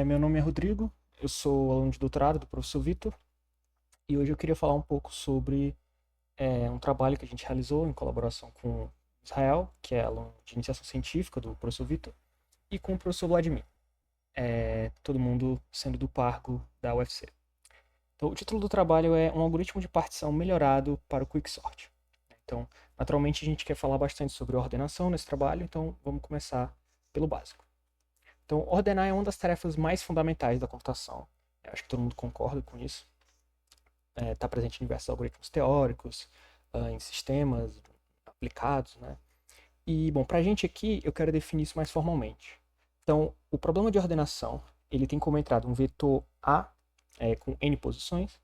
Meu nome é Rodrigo, eu sou aluno de doutorado do professor Vitor e hoje eu queria falar um pouco sobre um trabalho que a gente realizou em colaboração com Israel, que é aluno de iniciação científica do professor Vitor, e com o professor Vladimir, todo mundo sendo do Pargo da UFC. Então, o título do trabalho é Um algoritmo de partição melhorado para o Quicksort. Então, naturalmente, a gente quer falar bastante sobre ordenação nesse trabalho, então vamos começar pelo básico. Então, ordenar é uma das tarefas mais fundamentais da computação. Eu acho que todo mundo concorda com isso. Está presente em diversos algoritmos teóricos, em sistemas aplicados, né? E, bom, para a gente aqui, eu quero definir isso mais formalmente. Então, o problema de ordenação, ele tem como entrada um vetor A com n posições,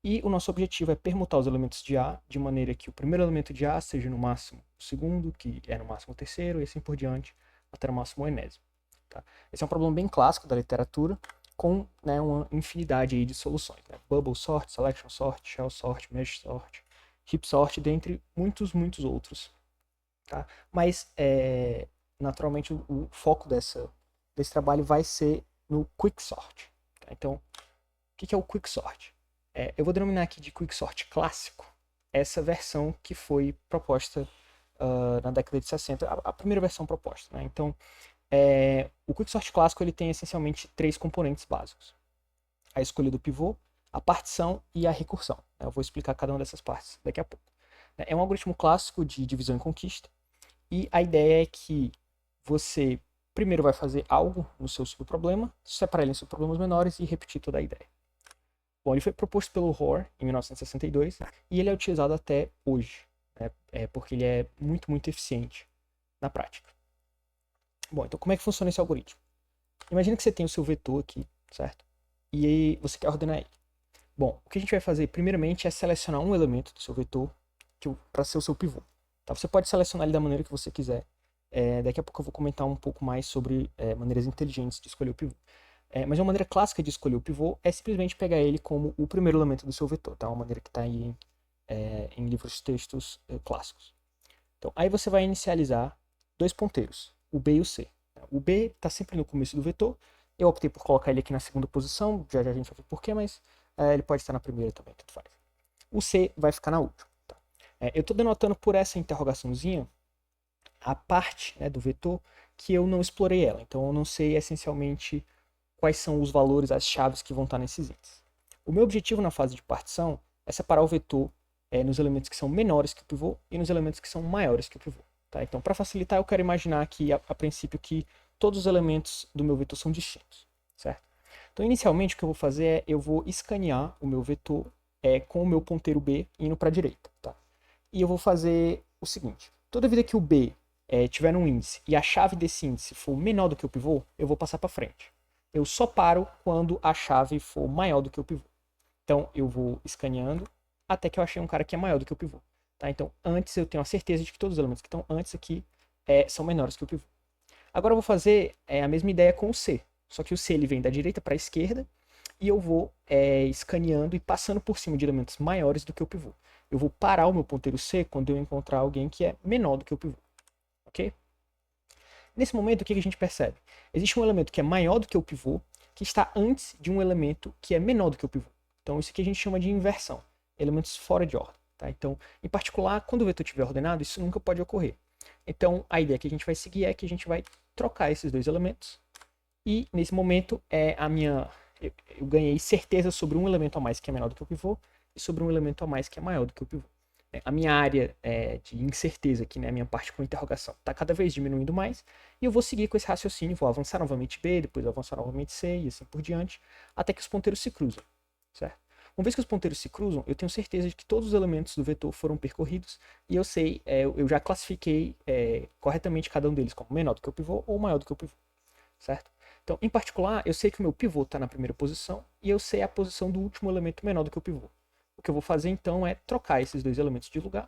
e o nosso objetivo é permutar os elementos de A de maneira que o primeiro elemento de A seja no máximo o segundo, que é no máximo o terceiro, e assim por diante, até no máximo o enésimo. Tá? Esse é um problema bem clássico da literatura, com uma infinidade aí de soluções. Né? Bubble sort, selection sort, shell sort, mesh sort, heap sort, dentre muitos, muitos outros. Tá? Mas, naturalmente, o foco desse trabalho vai ser no quicksort. Tá? Então, o que é o quicksort? Eu vou denominar aqui de quicksort clássico essa versão que foi proposta na década de 60, a primeira versão proposta. Né? Então, o quicksort clássico ele tem essencialmente três componentes básicos: a escolha do pivô, a partição e a recursão. Eu vou explicar cada uma dessas partes daqui a pouco. É um algoritmo clássico de divisão e conquista, e a ideia é que você primeiro vai fazer algo no seu subproblema, separar ele em subproblemas menores e repetir toda a ideia. Bom, ele foi proposto pelo Hoare em 1962 e ele é utilizado até hoje, né? Porque ele é muito, muito eficiente na prática. Bom, então como é que funciona esse algoritmo? Imagina que você tem o seu vetor aqui, certo? E aí você quer ordenar ele. Bom, o que a gente vai fazer primeiramente é selecionar um elemento do seu vetor para ser o seu pivô. Tá? Você pode selecionar ele da maneira que você quiser. Daqui a pouco eu vou comentar um pouco mais sobre maneiras inteligentes de escolher o pivô. Mas uma maneira clássica de escolher o pivô é simplesmente pegar ele como o primeiro elemento do seu vetor. Tá? Uma maneira que está aí em livros de textos clássicos. Então, aí você vai inicializar dois ponteiros, o B e o C. O B está sempre no começo do vetor. Eu optei por colocar ele aqui na segunda posição, já já a gente vai ver porquê, mas ele pode estar na primeira também, tudo faz. O C vai ficar na última. Tá? Eu estou denotando por essa interrogaçãozinha a parte do vetor que eu não explorei ela. Então eu não sei essencialmente quais são os valores, as chaves que vão estar nesses índices. O meu objetivo na fase de partição é separar o vetor nos elementos que são menores que o pivô e nos elementos que são maiores que o pivô. Tá? Então, para facilitar, eu quero imaginar aqui, a princípio, que todos os elementos do meu vetor são distintos. Certo? Então, inicialmente, o que eu vou fazer é eu vou escanear o meu vetor com o meu ponteiro B indo para a direita. Tá? E eu vou fazer o seguinte: toda vida que o B tiver um índice e a chave desse índice for menor do que o pivô, eu vou passar para frente. Eu só paro quando a chave for maior do que o pivô. Então, eu vou escaneando até que eu achei um cara que é maior do que o pivô. Tá? Então, antes eu tenho a certeza de que todos os elementos que estão antes aqui são menores que o pivô. Agora eu vou fazer a mesma ideia com o C. Só que o C ele vem da direita para a esquerda e eu vou escaneando e passando por cima de elementos maiores do que o pivô. Eu vou parar o meu ponteiro C quando eu encontrar alguém que é menor do que o pivô. Ok? Nesse momento, o que a gente percebe? Existe um elemento que é maior do que o pivô, que está antes de um elemento que é menor do que o pivô. Então, isso aqui a gente chama de inversão, elementos fora de ordem. Tá? Então, em particular, quando o vetor estiver ordenado, isso nunca pode ocorrer. Então, a ideia que a gente vai seguir é que a gente vai trocar esses dois elementos. E, nesse momento, eu ganhei certeza sobre um elemento a mais que é menor do que o pivô e sobre um elemento a mais que é maior do que o pivô. A minha área de incerteza aqui, a minha parte com interrogação, está cada vez diminuindo mais, e eu vou seguir com esse raciocínio, vou avançar novamente B, depois avançar novamente C, e assim por diante, até que os ponteiros se cruzam, certo? Uma vez que os ponteiros se cruzam, eu tenho certeza de que todos os elementos do vetor foram percorridos, e eu sei, eu já classifiquei corretamente cada um deles como menor do que o pivô ou maior do que o pivô, certo? Então, em particular, eu sei que o meu pivô está na primeira posição, e eu sei a posição do último elemento menor do que o pivô. O que eu vou fazer então é trocar esses dois elementos de lugar.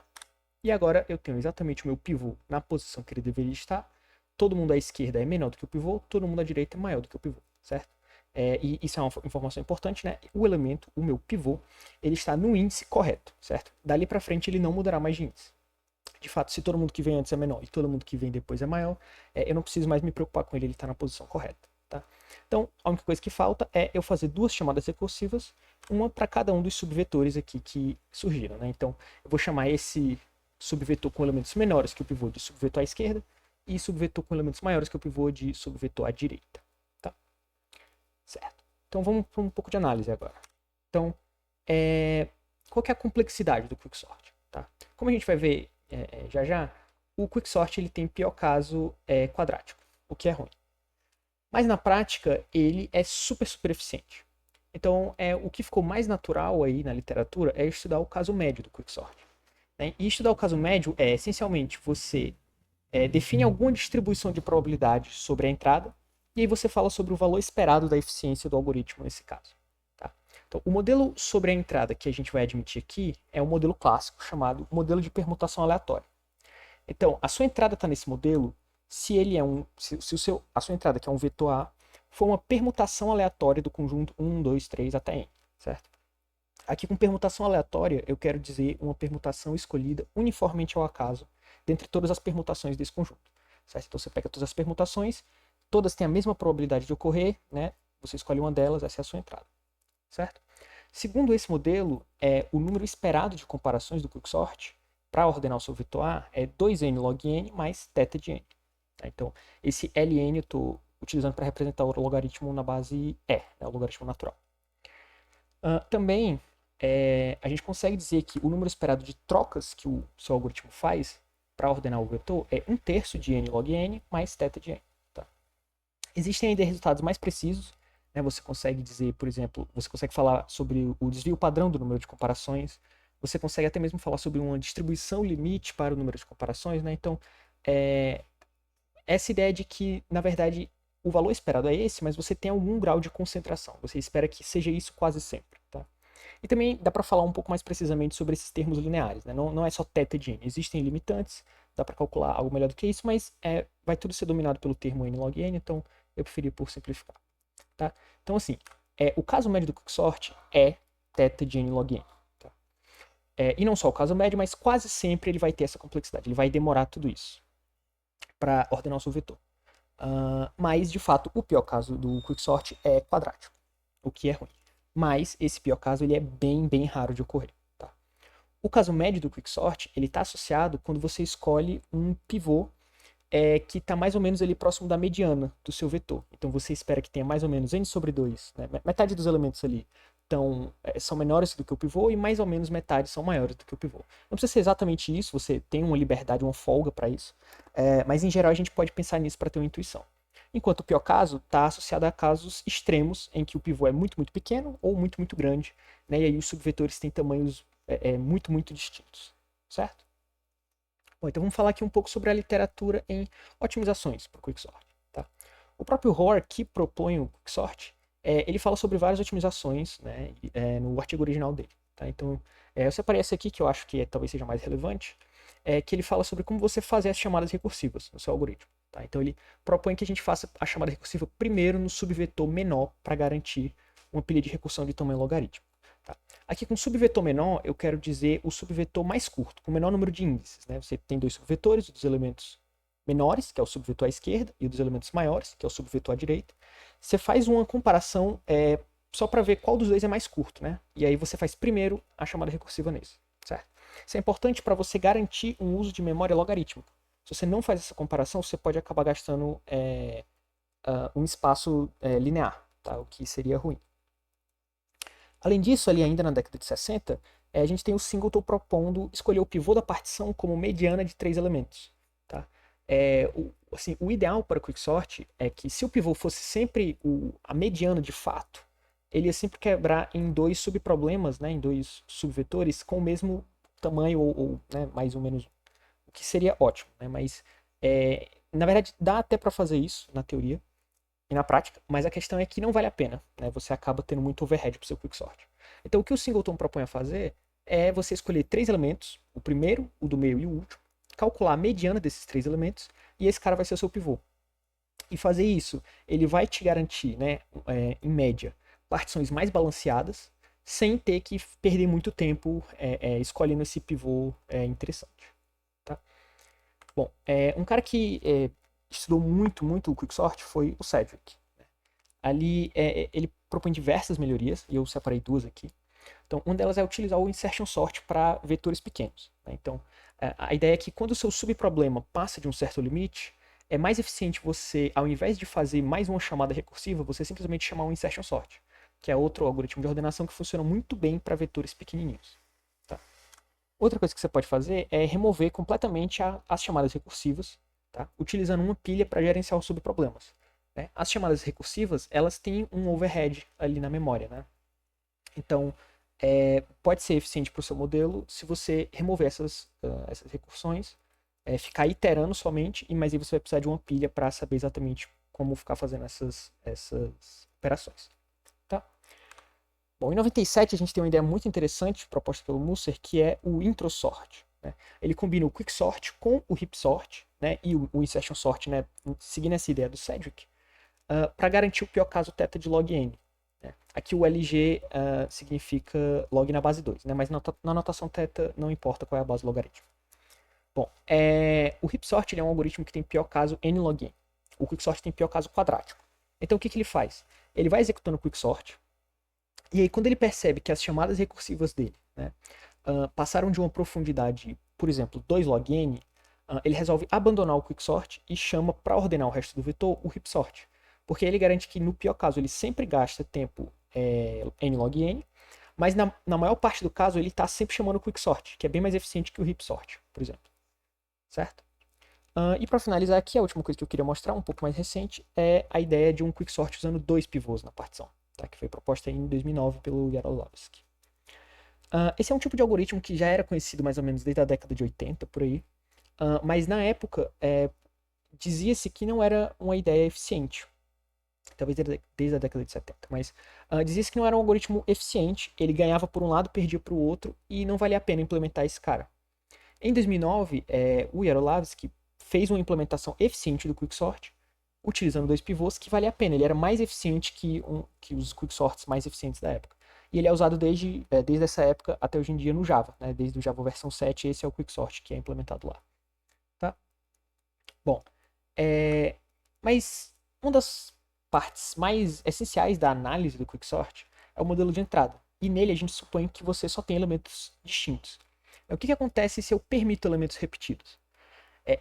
E agora eu tenho exatamente o meu pivô na posição que ele deveria estar. Todo mundo à esquerda é menor do que o pivô, todo mundo à direita é maior do que o pivô, certo? E isso é uma informação importante, né? O elemento, o meu pivô, ele está no índice correto, certo? Dali para frente ele não mudará mais de índice. De fato, se todo mundo que vem antes é menor e todo mundo que vem depois é maior, eu não preciso mais me preocupar com ele, ele está na posição correta. Tá? Então, a única coisa que falta é eu fazer duas chamadas recursivas, uma para cada um dos subvetores aqui que surgiram. Né? Então, eu vou chamar esse subvetor com elementos menores que o pivô de subvetor à esquerda e subvetor com elementos maiores que o pivô de subvetor à direita. Tá? Certo. Então, vamos para um pouco de análise agora. Então, qual que é a complexidade do quicksort? Tá? Como a gente vai ver já já, o quicksort ele tem pior caso quadrático, o que é ruim. Mas na prática, ele é super, super eficiente. Então, o que ficou mais natural aí na literatura é estudar o caso médio do quicksort. Né? E estudar o caso médio é, essencialmente, você define alguma distribuição de probabilidade sobre a entrada, e aí você fala sobre o valor esperado da eficiência do algoritmo nesse caso. Tá? Então, o modelo sobre a entrada que a gente vai admitir aqui é um modelo clássico chamado modelo de permutação aleatória. Então, a sua entrada está nesse modelo se ele é a sua entrada, que é um vetor A, for uma permutação aleatória do conjunto 1, 2, 3 até n, certo? Aqui com permutação aleatória, eu quero dizer uma permutação escolhida uniformemente ao acaso dentre todas as permutações desse conjunto, certo? Então você pega todas as permutações, todas têm a mesma probabilidade de ocorrer, né? Você escolhe uma delas, essa é a sua entrada, certo? Segundo esse modelo, o número esperado de comparações do quicksort para ordenar o seu vetor A é 2n log n mais θ de n. Então, esse ln eu estou utilizando para representar o logaritmo na base e, né, o logaritmo natural. Também, a gente consegue dizer que o número esperado de trocas que o seu algoritmo faz para ordenar o vetor é 1/3 de n log n mais θ de n. Tá? Existem ainda resultados mais precisos. Né? Você consegue dizer, por exemplo, você consegue falar sobre o desvio padrão do número de comparações. Você consegue até mesmo falar sobre uma distribuição limite para o número de comparações. Né? Então, essa ideia de que, na verdade, o valor esperado é esse, mas você tem algum grau de concentração. Você espera que seja isso quase sempre. Tá? E também dá para falar um pouco mais precisamente sobre esses termos lineares. Né? Não é só θ de n. Existem limitantes, dá para calcular algo melhor do que isso, mas vai tudo ser dominado pelo termo n log n, então eu preferi por simplificar. Tá? Então, assim, o caso médio do quicksort é θ de n log n. Tá? E não só o caso médio, mas quase sempre ele vai ter essa complexidade. Ele vai demorar tudo isso para ordenar o seu vetor. Mas, de fato, o pior caso do quicksort é quadrático, o que é ruim. Mas esse pior caso ele é bem, bem raro de ocorrer. Tá? O caso médio do quicksort ele está associado quando você escolhe um pivô que está mais ou menos ali próximo da mediana do seu vetor. Então você espera que tenha mais ou menos n sobre 2, né? Metade dos elementos ali são menores do que o pivô e mais ou menos metade são maiores do que o pivô. Não precisa ser exatamente isso, você tem uma liberdade, uma folga para isso, mas em geral a gente pode pensar nisso para ter uma intuição. Enquanto o pior caso está associado a casos extremos em que o pivô é muito, muito pequeno ou muito, muito grande, né? E aí os subvetores têm tamanhos muito, muito distintos, certo? Bom, então vamos falar aqui um pouco sobre a literatura em otimizações para o quicksort. Tá? O próprio Hoare, que propõe o quicksort, ele fala sobre várias otimizações, né, no artigo original dele. Tá? Então, eu separei essa aqui, que eu acho que talvez seja mais relevante, que ele fala sobre como você fazer as chamadas recursivas no seu algoritmo. Tá? Então, ele propõe que a gente faça a chamada recursiva primeiro no subvetor menor para garantir uma pilha de recursão de tamanho logarítmico. Tá? Aqui com subvetor menor, eu quero dizer o subvetor mais curto, com o menor número de índices. Né? Você tem dois subvetores, o dos elementos menores, que é o subvetor à esquerda, e o dos elementos maiores, que é o subvetor à direita. Você faz uma comparação só para ver qual dos dois é mais curto, né? E aí você faz primeiro a chamada recursiva nesse, certo? Isso é importante para você garantir um uso de memória logarítmica. Se você não faz essa comparação, você pode acabar gastando um espaço linear, tá? O que seria ruim. Além disso, ali ainda na década de 60, a gente tem o Singleton propondo escolher o pivô da partição como mediana de 3 elementos. Tá? O ideal para o quicksort é que se o pivô fosse sempre a mediana de fato, ele ia sempre quebrar em dois subproblemas, né, em dois subvetores com o mesmo tamanho ou né, mais ou menos, o que seria ótimo. Né? Mas, na verdade, dá até para fazer isso na teoria e na prática, mas a questão é que não vale a pena, né? Você acaba tendo muito overhead para o seu quicksort. Então o que o Singleton propõe a fazer é você escolher 3 elementos, o primeiro, o do meio e o último, calcular a mediana desses 3 elementos, e esse cara vai ser o seu pivô. E fazer isso, ele vai te garantir, né, em média, partições mais balanceadas, sem ter que perder muito tempo escolhendo esse pivô interessante. Tá? Bom, um cara que estudou muito, muito o quicksort foi o Sedgwick. ali ele propõe diversas melhorias, e eu separei duas aqui. Então, uma delas é utilizar o insertion sort para vetores pequenos, né? Então, a ideia é que quando o seu subproblema passa de um certo limite, é mais eficiente você, ao invés de fazer mais uma chamada recursiva, você simplesmente chamar um insertion sort, que é outro algoritmo de ordenação que funciona muito bem para vetores pequenininhos. Tá? Outra coisa que você pode fazer é remover completamente as chamadas recursivas, tá? Utilizando uma pilha para gerenciar os subproblemas. Né? As chamadas recursivas, elas têm um overhead ali na memória, né? Então, pode ser eficiente para o seu modelo se você remover essas recursões, ficar iterando somente, mas aí você vai precisar de uma pilha para saber exatamente como ficar fazendo essas operações. Tá? Bom, em 97 a gente tem uma ideia muito interessante proposta pelo Musser, que é o introsort. Né? Ele combina o quicksort com o heapsort, né, e o insertion sort, né, seguindo essa ideia do Cedric, para garantir o pior caso θ de log n. Né? Aqui o LG significa log na base 2, né? Mas na notação θ não importa qual é a base logarítmica. Bom, o heapsort é um algoritmo que tem pior caso n log n. O quicksort tem pior caso quadrático. Então o que ele faz? Ele vai executando o quicksort, e aí quando ele percebe que as chamadas recursivas dele, né, passaram de uma profundidade, por exemplo, 2 log n, ele resolve abandonar o quicksort e chama para ordenar o resto do vetor o heapsort. Porque ele garante que, no pior caso, ele sempre gasta tempo n log n, mas na maior parte do caso ele está sempre chamando o quicksort, que é bem mais eficiente que o heapsort, por exemplo. Certo? E para finalizar aqui, a última coisa que eu queria mostrar, um pouco mais recente, é a ideia de um quicksort usando 2 pivôs na partição, tá? Que foi proposta em 2009 pelo Yaroslawski. Esse é um tipo de algoritmo que já era conhecido mais ou menos desde a década de 80, por aí, mas na época dizia-se que não era uma ideia eficiente, talvez desde a década de 70, mas dizia-se que não era um algoritmo eficiente, ele ganhava por um lado, perdia para o outro, e não valia a pena implementar esse cara. Em 2009, o Yaroslawski fez uma implementação eficiente do quicksort, utilizando 2 pivôs, que valia a pena, ele era mais eficiente que os quicksorts mais eficientes da época. E ele é usado desde essa época até hoje em dia no Java, né? Desde o Java versão 7, esse é o quicksort que é implementado lá. Tá? Bom, mas uma das partes mais essenciais da análise do quicksort é o modelo de entrada. E nele a gente supõe que você só tem elementos distintos. O que acontece se eu permito elementos repetidos?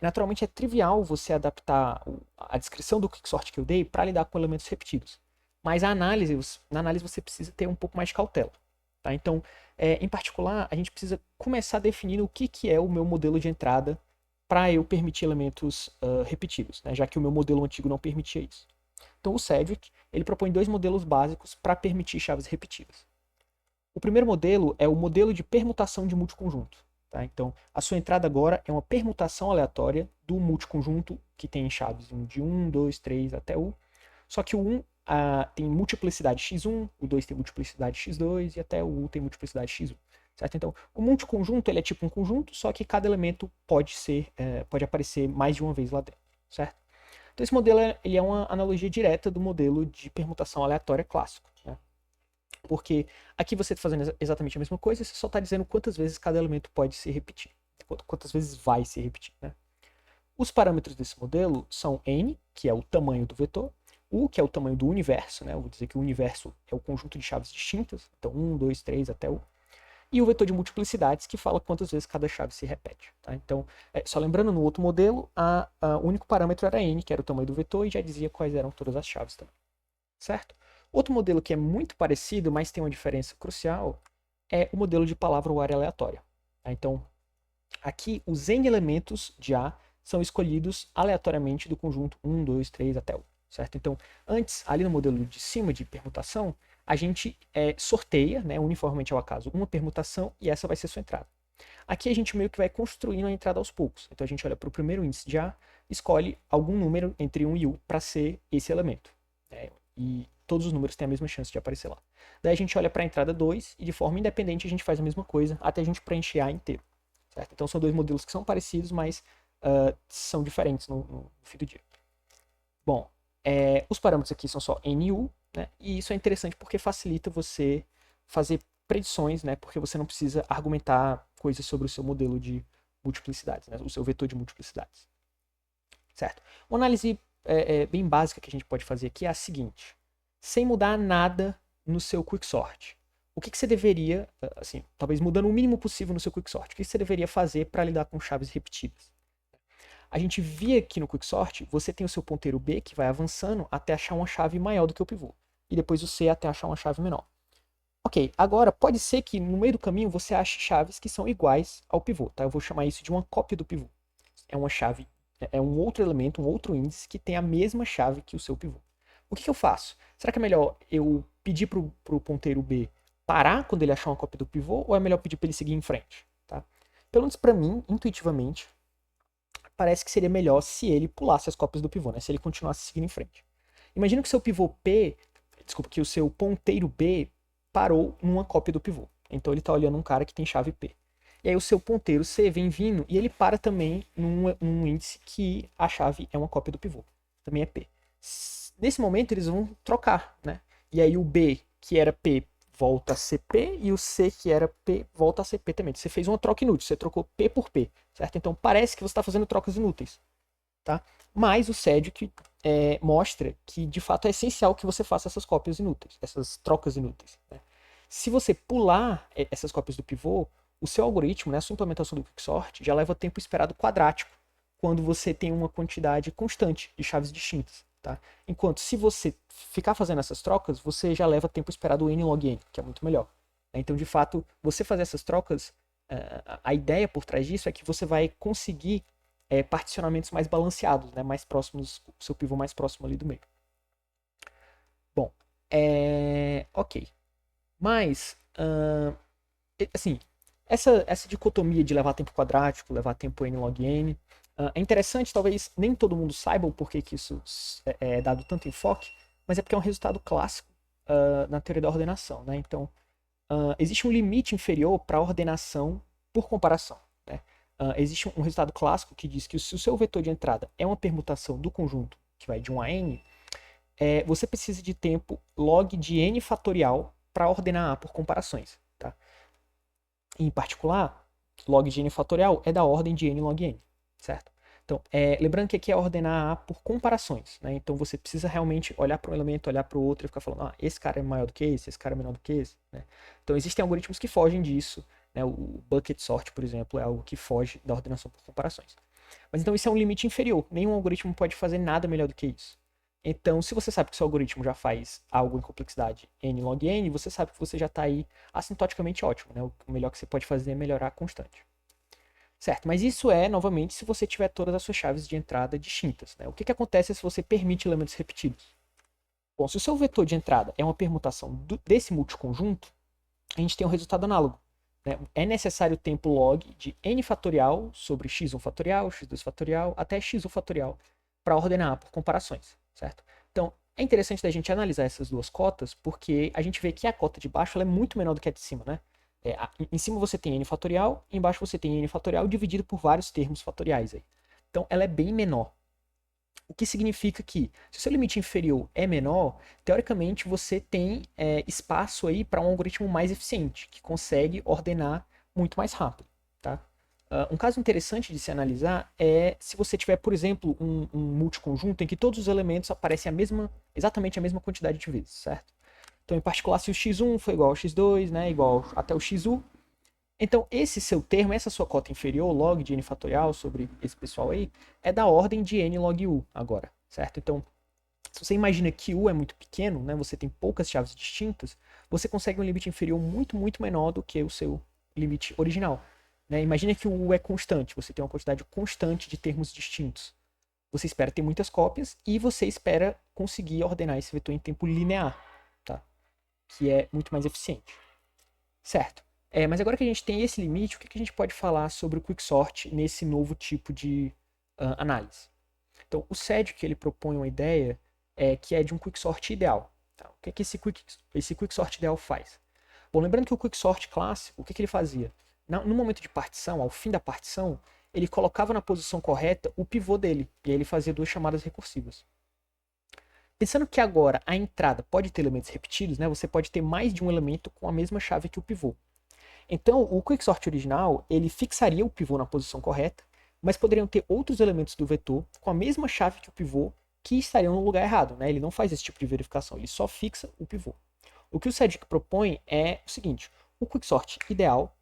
Naturalmente é trivial você adaptar a descrição do quicksort que eu dei para lidar com elementos repetidos. Mas na análise você precisa ter um pouco mais de cautela. Tá? Então, em particular, a gente precisa começar definindo o que é o meu modelo de entrada para eu permitir elementos repetidos, né? Já que o meu modelo antigo não permitia isso. Então, o Cedric ele propõe 2 modelos básicos para permitir chaves repetidas. O primeiro modelo é o modelo de permutação de multiconjunto. Tá? Então, a sua entrada agora é uma permutação aleatória do multiconjunto que tem chaves de 1, 2, 3 até U. Só que o 1 tem multiplicidade x1, o 2 tem multiplicidade x2 e até o U tem multiplicidade x1. Certo? Então, o multiconjunto ele é tipo um conjunto, só que cada elemento pode aparecer mais de uma vez lá dentro. Certo? Então, esse modelo ele é uma analogia direta do modelo de permutação aleatória clássico. Né? Porque aqui você está fazendo exatamente a mesma coisa, você só está dizendo quantas vezes cada elemento pode se repetir. Quantas vezes vai se repetir. Né? Os parâmetros desse modelo são n, que é o tamanho do vetor, u, que é o tamanho do universo, né? Eu vou dizer que o universo é o conjunto de chaves distintas, então 1, 2, 3 até u, e o vetor de multiplicidades, que fala quantas vezes cada chave se repete. Tá? Então, só lembrando, no outro modelo, o único parâmetro era n, que era o tamanho do vetor, e já dizia quais eram todas as chaves também. Certo? Outro modelo que é muito parecido, mas tem uma diferença crucial, é o modelo de palavra-ware aleatória. Tá? Então, aqui os n elementos de A são escolhidos aleatoriamente do conjunto 1, 2, 3 até U. Certo? Então, antes, ali no modelo de cima de permutação, a gente sorteia, né, uniformemente ao acaso, uma permutação e essa vai ser sua entrada. Aqui a gente meio que vai construindo a entrada aos poucos. Então a gente olha para o primeiro índice de A, escolhe algum número entre 1 e U para ser esse elemento. E todos os números têm a mesma chance de aparecer lá. Daí a gente olha para a entrada 2 e de forma independente a gente faz a mesma coisa até a gente preencher A inteiro. Certo? Então são 2 modelos que são parecidos, mas são diferentes no fim do dia. Bom, os parâmetros aqui são só N e U, né? E isso é interessante porque facilita você fazer predições, né? Porque você não precisa argumentar coisas sobre o seu modelo de multiplicidades, né? O seu vetor de multiplicidades. Certo? Uma análise bem básica que a gente pode fazer aqui é a seguinte. sem mudar nada no seu quicksort. O que você deveria, assim, talvez mudando o mínimo possível no seu quicksort, o que você deveria fazer para lidar com chaves repetidas? A gente via aqui no quicksort, você tem o seu ponteiro B que vai avançando até achar uma chave maior do que o pivô. E depois o C até achar uma chave menor. Ok, agora pode ser que no meio do caminho você ache chaves que são iguais ao pivô, tá? Eu vou chamar isso de uma cópia do pivô. É uma chave, é um outro elemento, um outro índice que tem a mesma chave que o seu pivô. O que eu faço? Será que é melhor eu pedir pro ponteiro B parar quando ele achar uma cópia do pivô ou é melhor pedir para ele seguir em frente, tá? Pelo menos para mim, intuitivamente, parece que seria melhor se ele pulasse as cópias do pivô, né? Se ele continuasse seguindo em frente. Imagina que o seu pivô P, desculpa, que o seu ponteiro B parou numa cópia do pivô. Então ele está olhando um cara que tem chave P. E aí o seu ponteiro C vem vindo e ele para também num índice que a chave é uma cópia do pivô. Também é P. Nesse momento eles vão trocar, né? E aí o B, que era P, volta a ser P, e o C, que era P, volta a ser P também. Você fez uma troca inútil, você trocou P por P, certo? Então parece que você está fazendo trocas inúteis, tá? Mas o SEDIC mostra que de fato é essencial que você faça essas cópias inúteis, essas trocas inúteis, né? Se você pular essas cópias do pivô, o seu algoritmo, né, a sua implementação do quicksort já leva tempo esperado quadrático quando você tem uma quantidade constante de chaves distintas, tá? Enquanto se você ficar fazendo essas trocas, você já leva tempo esperado n log n, que é muito melhor. Então, de fato, você fazer essas trocas, a ideia por trás disso é que você vai conseguir particionamentos mais balanceados, né, mais próximos, o seu pivô mais próximo ali do meio. Bom, ok. Mas, assim, essa dicotomia de levar tempo quadrático, levar tempo n log n, é interessante, talvez nem todo mundo saiba o porquê que isso é dado tanto enfoque, mas é porque é um resultado clássico na teoria da ordenação, né? Então, existe um limite inferior para a ordenação por comparação, né? Existe um resultado clássico que diz que se o seu vetor de entrada é uma permutação do conjunto que vai de 1 a n, você precisa de tempo log de n fatorial para ordenar A por comparações, tá? Em particular, log de n fatorial é da ordem de n log n, certo? Então, lembrando que aqui é ordenar A por comparações, né? Então você precisa realmente olhar para um elemento, olhar para o outro e ficar falando, esse cara é maior do que esse cara é menor do que esse, né? Então existem algoritmos que fogem disso, né? O bucket sort, por exemplo, é algo que foge da ordenação por comparações. Mas então isso é um limite inferior, nenhum algoritmo pode fazer nada melhor do que isso. Então, se você sabe que seu algoritmo já faz algo em complexidade n log n, você sabe que você já está aí assintoticamente ótimo, né? O melhor que você pode fazer é melhorar a constante. Certo, mas isso novamente, se você tiver todas as suas chaves de entrada distintas, né? O que acontece se você permite elementos repetidos? Bom, se o seu vetor de entrada é uma permutação desse multiconjunto, a gente tem um resultado análogo, né? É necessário o tempo log de n fatorial sobre x1 fatorial, x2 fatorial, até x1 fatorial, para ordenar por comparações, certo? Então, é interessante da gente analisar essas duas cotas, porque a gente vê que a cota de baixo ela é muito menor do que a de cima, né? Em cima você tem n fatorial, embaixo você tem n fatorial dividido por vários termos fatoriais aí. Então ela é bem menor. O que significa que, se o seu limite inferior é menor, teoricamente você tem espaço aí para um algoritmo mais eficiente, que consegue ordenar muito mais rápido, tá? Um caso interessante de se analisar é se você tiver, por exemplo, um multiconjunto em que todos os elementos aparecem exatamente a mesma quantidade de vezes, certo? Então, em particular, se o x1 for igual ao x2, né, igual até o xu, então esse seu termo, essa sua cota inferior, log de n fatorial sobre esse pessoal aí, é da ordem de n log u agora, certo? Então, se você imagina que u é muito pequeno, né, você tem poucas chaves distintas, você consegue um limite inferior muito, muito menor do que o seu limite original. Né? Imagina que o u é constante, você tem uma quantidade constante de termos distintos. Você espera ter muitas cópias e você espera conseguir ordenar esse vetor em tempo linear, tá? Que é muito mais eficiente. Certo. Mas agora que a gente tem esse limite, o que a gente pode falar sobre o quicksort nesse novo tipo de análise? Então, o SEDIC ele propõe uma ideia que é de um quicksort ideal. Tá? O que esse quicksort ideal faz? Bom, lembrando que o quicksort clássico, o que ele fazia? No momento de partição, ao fim da partição, ele colocava na posição correta o pivô dele, e aí ele fazia duas chamadas recursivas. Pensando que agora a entrada pode ter elementos repetidos, né? Você pode ter mais de um elemento com a mesma chave que o pivô. Então, o quicksort original, ele fixaria o pivô na posição correta, mas poderiam ter outros elementos do vetor com a mesma chave que o pivô que estariam no lugar errado, né? Ele não faz esse tipo de verificação, ele só fixa o pivô. O que o Cedric propõe é o seguinte: o quicksort ideal,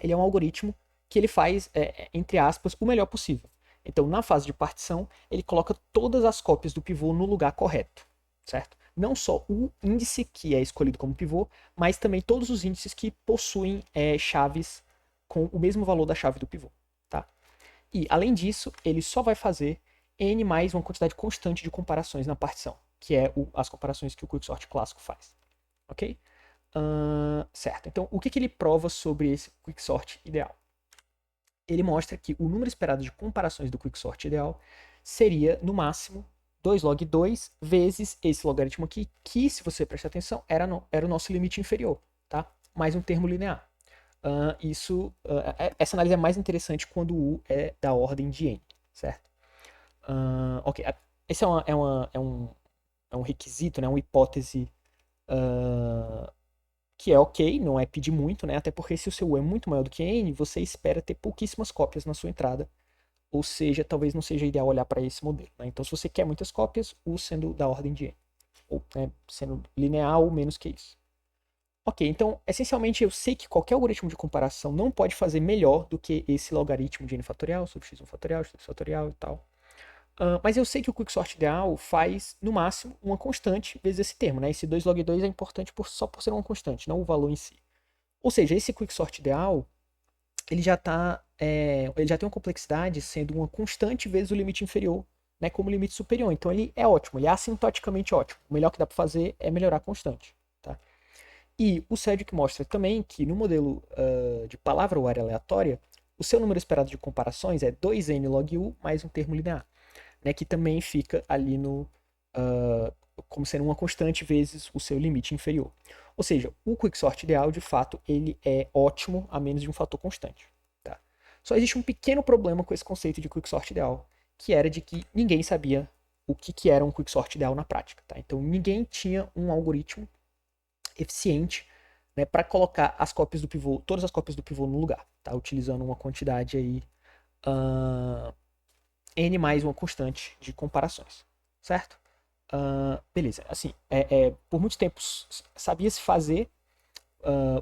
ele é um algoritmo que ele faz, entre aspas, o melhor possível. Então, na fase de partição, ele coloca todas as cópias do pivô no lugar correto, certo? Não só o índice que é escolhido como pivô, mas também todos os índices que possuem chaves com o mesmo valor da chave do pivô, tá? E, além disso, ele só vai fazer n mais uma quantidade constante de comparações na partição, que é as comparações que o quicksort clássico faz, ok? Certo, então o que ele prova sobre esse quicksort ideal? Ele mostra que o número esperado de comparações do quicksort ideal seria, no máximo, 2 log 2 vezes esse logaritmo aqui, que, se você prestar atenção, era o nosso limite inferior, tá? Mais um termo linear. Essa análise é mais interessante quando o U é da ordem de n, certo? Ok, esse é um requisito, né, uma hipótese que é ok, não é pedir muito, né? Até porque se o seu U é muito maior do que n, você espera ter pouquíssimas cópias na sua entrada. Ou seja, talvez não seja ideal olhar para esse modelo, né? Então, se você quer muitas cópias, U sendo da ordem de n. Ou sendo linear ou menos que isso. Ok, então, essencialmente, eu sei que qualquer algoritmo de comparação não pode fazer melhor do que esse logaritmo de n fatorial sobre x1 fatorial, x2 fatorial e tal. Mas eu sei que o quicksort ideal faz, no máximo, uma constante vezes esse termo, né? Esse 2 log 2 é importante só por ser uma constante, não o valor em si. Ou seja, esse quicksort ideal, ele já tem uma complexidade sendo uma constante vezes o limite inferior, né, como limite superior. Então ele é ótimo, ele é assintoticamente ótimo. O melhor que dá para fazer é melhorar a constante. Tá? E o Cedric mostra também que no modelo de palavra ou área aleatória, o seu número esperado de comparações é 2n log u mais um termo linear, né, que também fica ali como sendo uma constante vezes o seu limite inferior. Ou seja, o quicksort ideal, de fato, ele é ótimo a menos de um fator constante. Tá? Só existe um pequeno problema com esse conceito de quicksort ideal, que era de que ninguém sabia o que era um quicksort ideal na prática. Tá? Então, ninguém tinha um algoritmo eficiente, né, para colocar as cópias do pivô, todas as cópias do pivô no lugar, tá? Utilizando uma quantidade aí n mais uma constante de comparações, certo? Beleza, assim, por muito tempo sabia-se fazer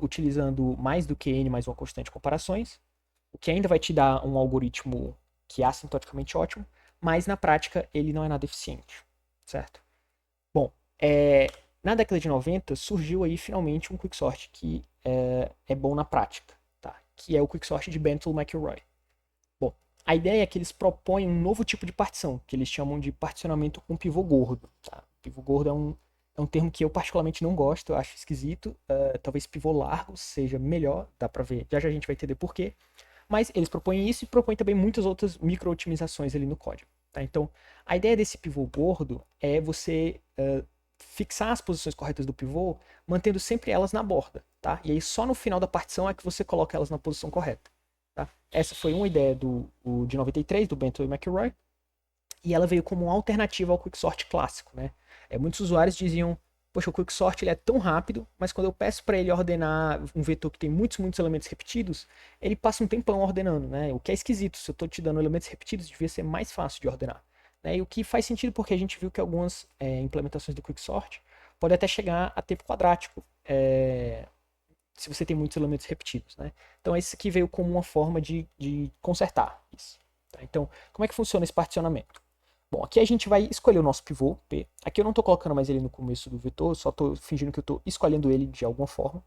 utilizando mais do que n mais uma constante de comparações, o que ainda vai te dar um algoritmo que é assintoticamente ótimo, mas na prática ele não é nada eficiente, certo? Bom, na década de 90 surgiu aí finalmente um quicksort que é bom na prática, tá? Que é o quicksort de Bentel-McElroy. Bom, a ideia é que eles propõem um novo tipo de partição, que eles chamam de particionamento com pivô gordo. Tá? Pivô gordo é um termo que eu particularmente não gosto, eu acho esquisito. Talvez pivô largo seja melhor, dá pra ver, já já a gente vai entender por quê. Mas eles propõem isso e propõem também muitas outras micro-otimizações ali no código. Tá? Então, a ideia desse pivô gordo é você fixar as posições corretas do pivô, mantendo sempre elas na borda. Tá? E aí só no final da partição é que você coloca elas na posição correta. Tá? Essa foi uma ideia de 93, do Bentel e McElroy, e ela veio como uma alternativa ao quicksort clássico. Né? Muitos usuários diziam, poxa, o quicksort ele é tão rápido, mas quando eu peço para ele ordenar um vetor que tem muitos elementos repetidos, ele passa um tempão ordenando, né? O que é esquisito, se eu estou te dando elementos repetidos, devia ser mais fácil de ordenar. Né? E o que faz sentido porque a gente viu que algumas implementações do quicksort podem até chegar a tempo quadrático, se você tem muitos elementos repetidos. Né? Então esse aqui veio como uma forma de consertar isso. Tá? Então, como é que funciona esse particionamento? Bom, aqui a gente vai escolher o nosso pivô, P. Aqui eu não estou colocando mais ele no começo do vetor, só estou fingindo que eu estou escolhendo ele de alguma forma.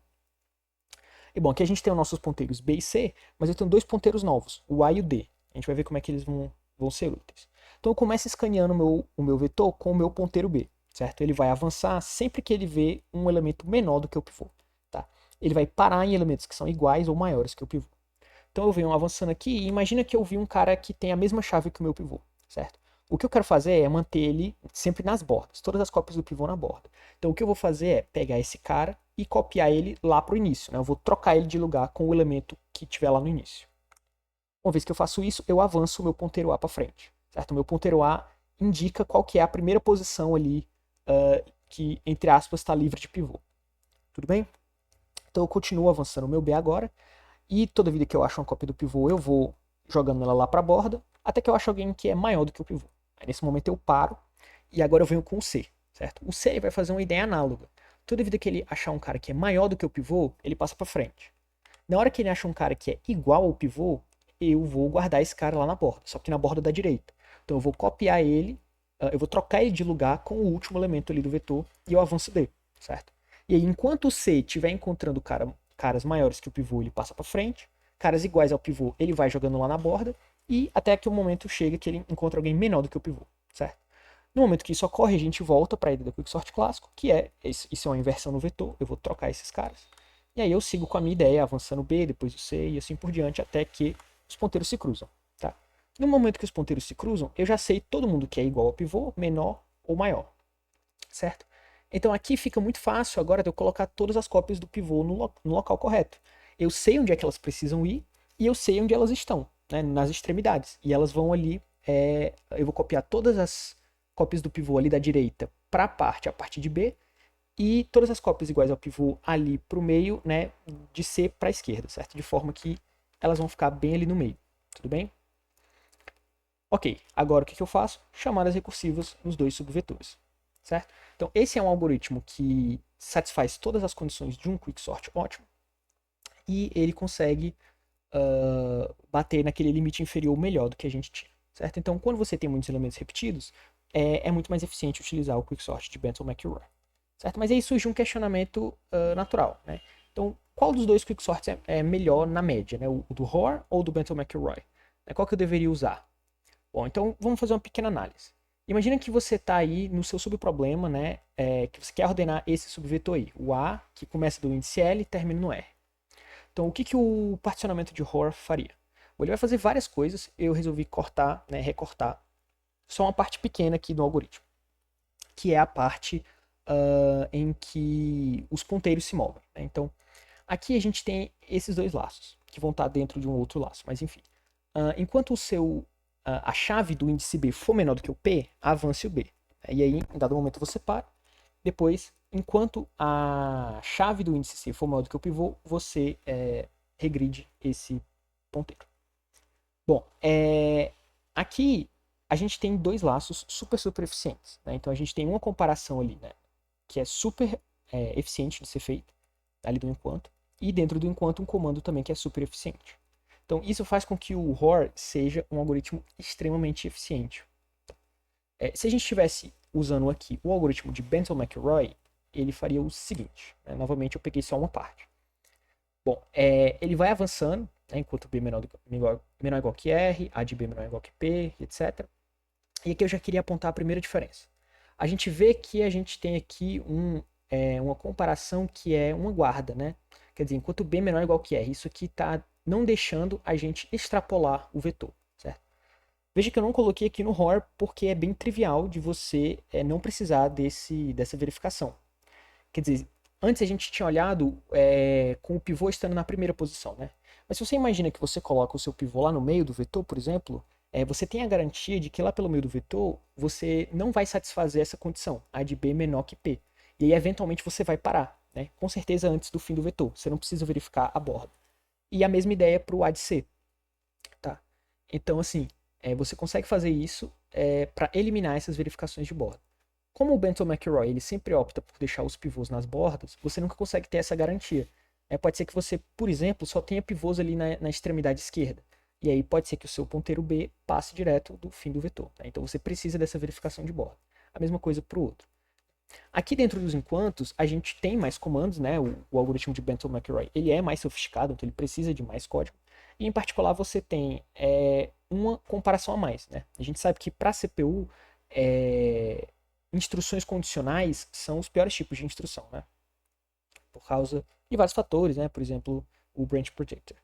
E bom, aqui a gente tem os nossos ponteiros B e C, mas eu tenho dois ponteiros novos, o A e o D. A gente vai ver como é que eles vão ser úteis. Então eu começo escaneando o meu vetor com o meu ponteiro B, certo? Ele vai avançar sempre que ele vê um elemento menor do que o pivô. Tá? Ele vai parar em elementos que são iguais ou maiores que o pivô. Então eu venho avançando aqui e imagina que eu vi um cara que tem a mesma chave que o meu pivô, certo? O que eu quero fazer é manter ele sempre nas bordas, todas as cópias do pivô na borda. Então o que eu vou fazer é pegar esse cara e copiar ele lá para o início. Né? Eu vou trocar ele de lugar com o elemento que tiver lá no início. Uma vez que eu faço isso, eu avanço o meu ponteiro A para frente. Certo? O meu ponteiro A indica qual que é a primeira posição ali que, entre aspas, está livre de pivô. Tudo bem? Então eu continuo avançando o meu B agora. E toda vida que eu acho uma cópia do pivô, eu vou jogando ela lá para a borda, até que eu acho alguém que é maior do que o pivô. Aí, nesse momento eu paro E agora eu venho com o C, certo? O C ele vai fazer uma ideia análoga. Toda vida que ele achar um cara que é maior do que o pivô, ele passa para frente. Na hora que ele acha um cara que é igual ao pivô, eu vou guardar esse cara lá na borda, só que na borda da direita. Então eu vou copiar ele, eu vou trocar ele de lugar com o último elemento ali do vetor e eu avanço D, certo? E aí, enquanto o C estiver encontrando caras maiores que o pivô, ele passa para frente. Caras iguais ao pivô, ele vai jogando lá na borda. E até que o momento chega que ele encontra alguém menor do que o pivô, certo? No momento que isso ocorre, a gente volta para a ideia do quicksort clássico, que é, isso é uma inversão no vetor, eu vou trocar esses caras. E aí eu sigo com a minha ideia, avançando B, depois o C e assim por diante, até que os ponteiros se cruzam, tá? No momento que os ponteiros se cruzam, eu já sei todo mundo que é igual ao pivô, menor ou maior, certo? Então aqui fica muito fácil agora de eu colocar todas as cópias do pivô no local correto. Eu sei onde é que elas precisam ir e eu sei onde elas estão, né, nas extremidades. E elas vão ali, eu vou copiar todas as cópias do pivô ali da direita para a parte de B, e todas as cópias iguais ao pivô ali para o meio, né, de C para a esquerda, certo? De forma que elas vão ficar bem ali no meio, tudo bem? Ok, agora o que eu faço? Chamadas recursivas nos dois subvetores, certo? Então esse é um algoritmo que satisfaz todas as condições de um quicksort ótimo e ele consegue bater naquele limite inferior melhor do que a gente tinha, certo? Então quando você tem muitos elementos repetidos, é muito mais eficiente utilizar o quicksort de Benton-McElroy, certo? Mas aí surge um questionamento natural, né? Então qual dos dois quicksorts é melhor na média, né? O do Hoare ou do Benton-McElroy? Qual que eu deveria usar? Bom, então vamos fazer uma pequena análise. Imagina que você está aí no seu subproblema, né? Que você quer ordenar esse subvetor aí. O A, que começa do índice L e termina no R. Então, o que o particionamento de Hoare faria? Bom, ele vai fazer várias coisas. Eu resolvi cortar, né, recortar só uma parte pequena aqui do algoritmo, que é a parte em que os ponteiros se movem, né? Então, aqui a gente tem esses dois laços, que vão estar dentro de um outro laço, mas enfim. Enquanto a chave do índice B for menor do que o P, avance o B. E aí, em dado momento, você para. Depois, enquanto a chave do índice C for maior do que o pivô, você regride esse ponteiro. Bom, aqui a gente tem dois laços super eficientes, né? Então a gente tem uma comparação ali, né, que é super eficiente de ser feita, ali do enquanto, e dentro do enquanto um comando também que é super eficiente. Então isso faz com que o Hoare seja um algoritmo extremamente eficiente. Se a gente estivesse usando aqui o algoritmo de Benton-McElroy, ele faria o seguinte, né? Novamente eu peguei só uma parte. Bom, ele vai avançando, né, enquanto B menor igual que R, A de B menor igual que P, etc. E aqui eu já queria apontar a primeira diferença. A gente vê que a gente tem aqui uma comparação que é uma guarda, né? Quer dizer, enquanto B menor igual que R, isso aqui está não deixando a gente extrapolar o vetor, certo? Veja que eu não coloquei aqui no Hoare porque é bem trivial de você não precisar dessa verificação. Quer dizer, antes a gente tinha olhado com o pivô estando na primeira posição, né? Mas se você imagina que você coloca o seu pivô lá no meio do vetor, por exemplo, você tem a garantia de que lá pelo meio do vetor você não vai satisfazer essa condição, A de B menor que P. E aí, eventualmente, você vai parar, né? Com certeza antes do fim do vetor. Você não precisa verificar a borda. E a mesma ideia para o A de C. Tá? Então, assim, você consegue fazer isso para eliminar essas verificações de borda. Como o Benton-McElroy ele sempre opta por deixar os pivôs nas bordas, você nunca consegue ter essa garantia. Pode ser que você, por exemplo, só tenha pivôs ali na extremidade esquerda. E aí pode ser que o seu ponteiro B passe direto do fim do vetor. Tá? Então você precisa dessa verificação de borda. A mesma coisa para o outro. Aqui dentro dos enquantos, a gente tem mais comandos, né? O algoritmo de Benton-McElroy ele é mais sofisticado, então ele precisa de mais código. E em particular você tem uma comparação a mais, né? A gente sabe que para CPU, instruções condicionais são os piores tipos de instrução, né? Por causa de vários fatores, né? Por exemplo, o branch predictor.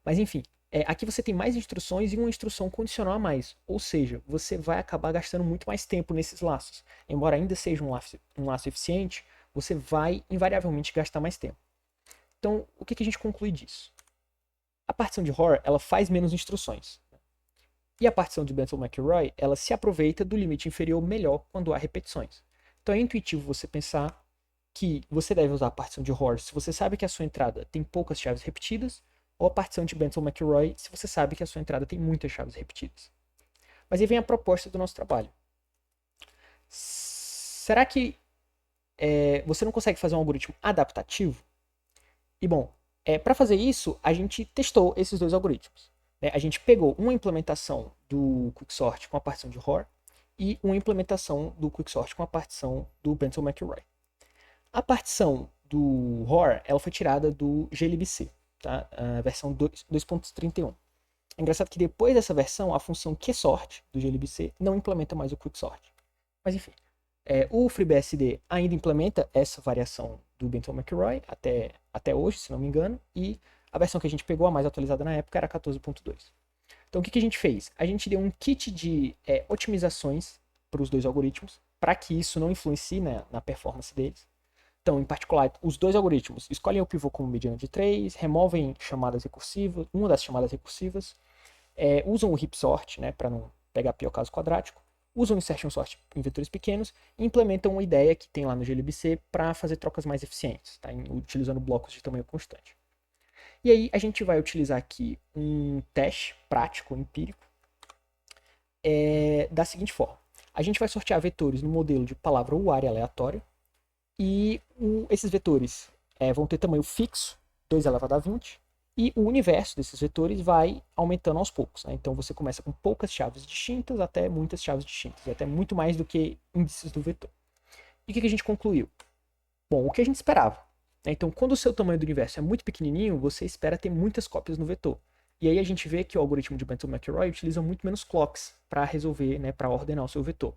Mas enfim, aqui você tem mais instruções e uma instrução condicional a mais. Ou seja, você vai acabar gastando muito mais tempo nesses laços. Embora ainda seja um laço eficiente, você vai invariavelmente gastar mais tempo. Então, o que a gente conclui disso? A partição de Hoare, ela faz menos instruções. E a partição de Benton-McElroy, ela se aproveita do limite inferior melhor quando há repetições. Então é intuitivo você pensar que você deve usar a partição de Hoare se você sabe que a sua entrada tem poucas chaves repetidas, ou a partição de Benton-McElroy se você sabe que a sua entrada tem muitas chaves repetidas. Mas aí vem a proposta do nosso trabalho. será que você não consegue fazer um algoritmo adaptativo? E bom, para fazer isso, a gente testou esses dois algoritmos. Né? A gente pegou uma implementação do Quicksort com a partição de Hoare e uma implementação do Quicksort com a partição do Benton-McElroy. A partição do Hoare, ela foi tirada do glibc, tá? A versão 2.31. É engraçado que depois dessa versão, a função QSort do glibc não implementa mais o Quicksort. Mas enfim, o FreeBSD ainda implementa essa variação do Benton-McElroy até hoje, se não me engano, e a versão que a gente pegou, a mais atualizada na época, era 14.2. Então o que a gente fez? A gente deu um kit de otimizações para os dois algoritmos, para que isso não influencie, né, na performance deles. Então, em particular, os dois algoritmos escolhem o pivô como mediano de 3, removem chamadas recursivas, uma das chamadas recursivas, usam o heap sort, né, para não pegar pior caso quadrático, usam insertion sort em vetores pequenos e implementam uma ideia que tem lá no glibc para fazer trocas mais eficientes, tá, utilizando blocos de tamanho constante. E aí a gente vai utilizar aqui um teste prático, empírico, da seguinte forma. A gente vai sortear vetores no modelo de palavra ou área aleatório, e esses vetores vão ter tamanho fixo, 2 elevado a 20, e o universo desses vetores vai aumentando aos poucos. Né? Então você começa com poucas chaves distintas até muitas chaves distintas, e até muito mais do que índices do vetor. E o que a gente concluiu? Bom, o que a gente esperava. Né? Então, quando o seu tamanho do universo é muito pequenininho, você espera ter muitas cópias no vetor. E aí a gente vê que o algoritmo de Benton-McElroy utiliza muito menos clocks para resolver, né, para ordenar o seu vetor.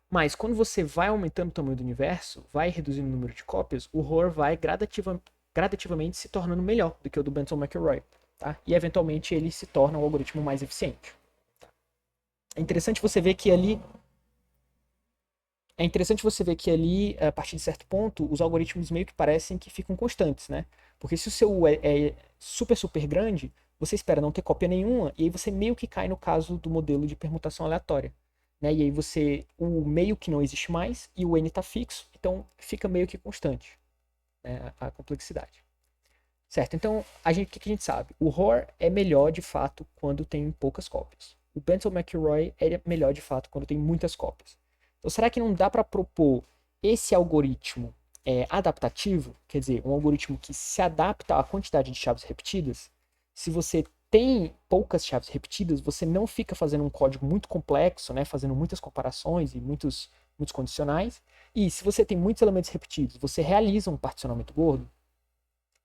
Mas quando você vai aumentando o tamanho do universo, vai reduzindo o número de cópias, o Hoare vai gradativamente se tornando melhor do que o do Benton-McElroy. Tá? E eventualmente ele se torna um algoritmo mais eficiente. Tá? É interessante você ver que ali, a partir de certo ponto, os algoritmos meio que parecem que ficam constantes, né? Porque se o seu é super, super grande, você espera não ter cópia nenhuma, e aí você meio que cai no caso do modelo de permutação aleatória. Né? E aí o meio que não existe mais e o n está fixo, então fica meio que constante, né, a complexidade. Certo, então o que a gente sabe? O Hoare é melhor de fato quando tem poucas cópias. O Benton-McElroy é melhor de fato quando tem muitas cópias. Então será que não dá para propor esse algoritmo adaptativo, quer dizer, um algoritmo que se adapta à quantidade de chaves repetidas? Se você tem poucas chaves repetidas, você não fica fazendo um código muito complexo, né, fazendo muitas comparações e muitos condicionais. E se você tem muitos elementos repetidos, você realiza um particionamento gordo.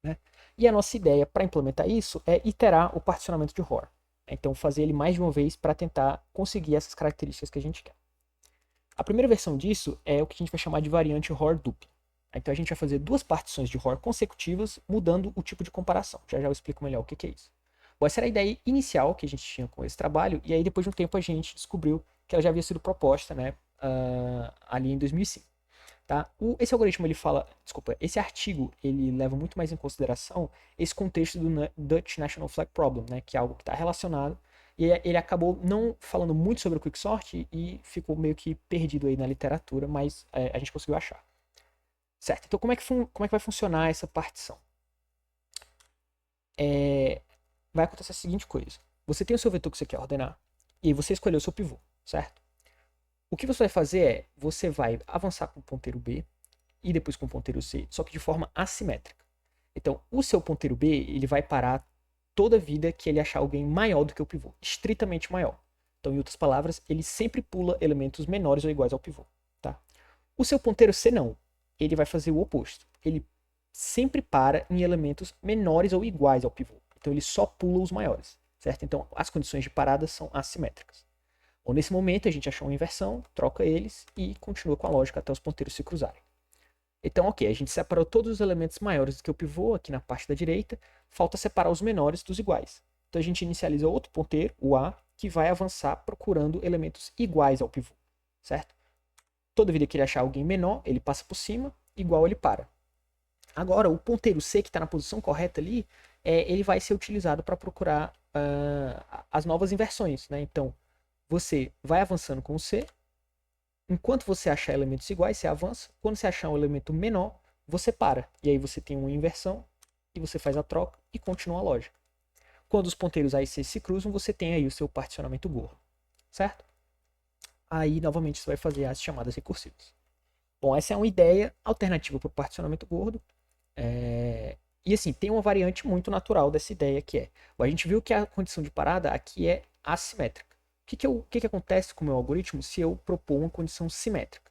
Né? E a nossa ideia para implementar isso é iterar o particionamento de Hoare. Então, fazer ele mais de uma vez para tentar conseguir essas características que a gente quer. A primeira versão disso é o que a gente vai chamar de variante Hoare dupla. Então, a gente vai fazer duas partições de Hoare consecutivas, mudando o tipo de comparação. Já eu explico melhor o que é isso. Bom, essa era a ideia inicial que a gente tinha com esse trabalho, e aí depois de um tempo a gente descobriu que ela já havia sido proposta, né, ali em 2005. Tá? Esse algoritmo, esse artigo, ele leva muito mais em consideração esse contexto do Dutch National Flag Problem, né, que é algo que está relacionado, e ele acabou não falando muito sobre o Quicksort e ficou meio que perdido aí na literatura, mas a gente conseguiu achar. Certo, então como é que vai funcionar essa partição? Vai acontecer a seguinte coisa. Você tem o seu vetor que você quer ordenar, e aí você escolheu o seu pivô, certo? O que você vai fazer é, você vai avançar com o ponteiro B, e depois com o ponteiro C, só que de forma assimétrica. Então, o seu ponteiro B, ele vai parar toda vida que ele achar alguém maior do que o pivô, estritamente maior. Então, em outras palavras, ele sempre pula elementos menores ou iguais ao pivô. Tá? O seu ponteiro C não. Ele vai fazer o oposto. Ele sempre para em elementos menores ou iguais ao pivô. Então ele só pula os maiores, certo? Então as condições de parada são assimétricas. Bom, nesse momento a gente achou uma inversão, troca eles e continua com a lógica até os ponteiros se cruzarem. Então, ok, a gente separou todos os elementos maiores do que o pivô aqui na parte da direita, falta separar os menores dos iguais. Então a gente inicializa outro ponteiro, o A, que vai avançar procurando elementos iguais ao pivô, certo? Toda vida que ele achar alguém menor, ele passa por cima, igual ele para. Agora, o ponteiro C, que está na posição correta ali, ele vai ser utilizado para procurar as novas inversões. Né? Então, você vai avançando com o C. Enquanto você achar elementos iguais, você avança. Quando você achar um elemento menor, você para. E aí você tem uma inversão, e você faz a troca e continua a lógica. Quando os ponteiros A e C se cruzam, você tem aí o seu particionamento gordo. Certo? aí novamente você vai fazer as chamadas recursivas. Bom, essa é uma ideia alternativa para o particionamento gordo. E assim, tem uma variante muito natural dessa ideia que é, a gente viu que a condição de parada aqui é assimétrica. O que acontece com o meu algoritmo se eu propor uma condição simétrica?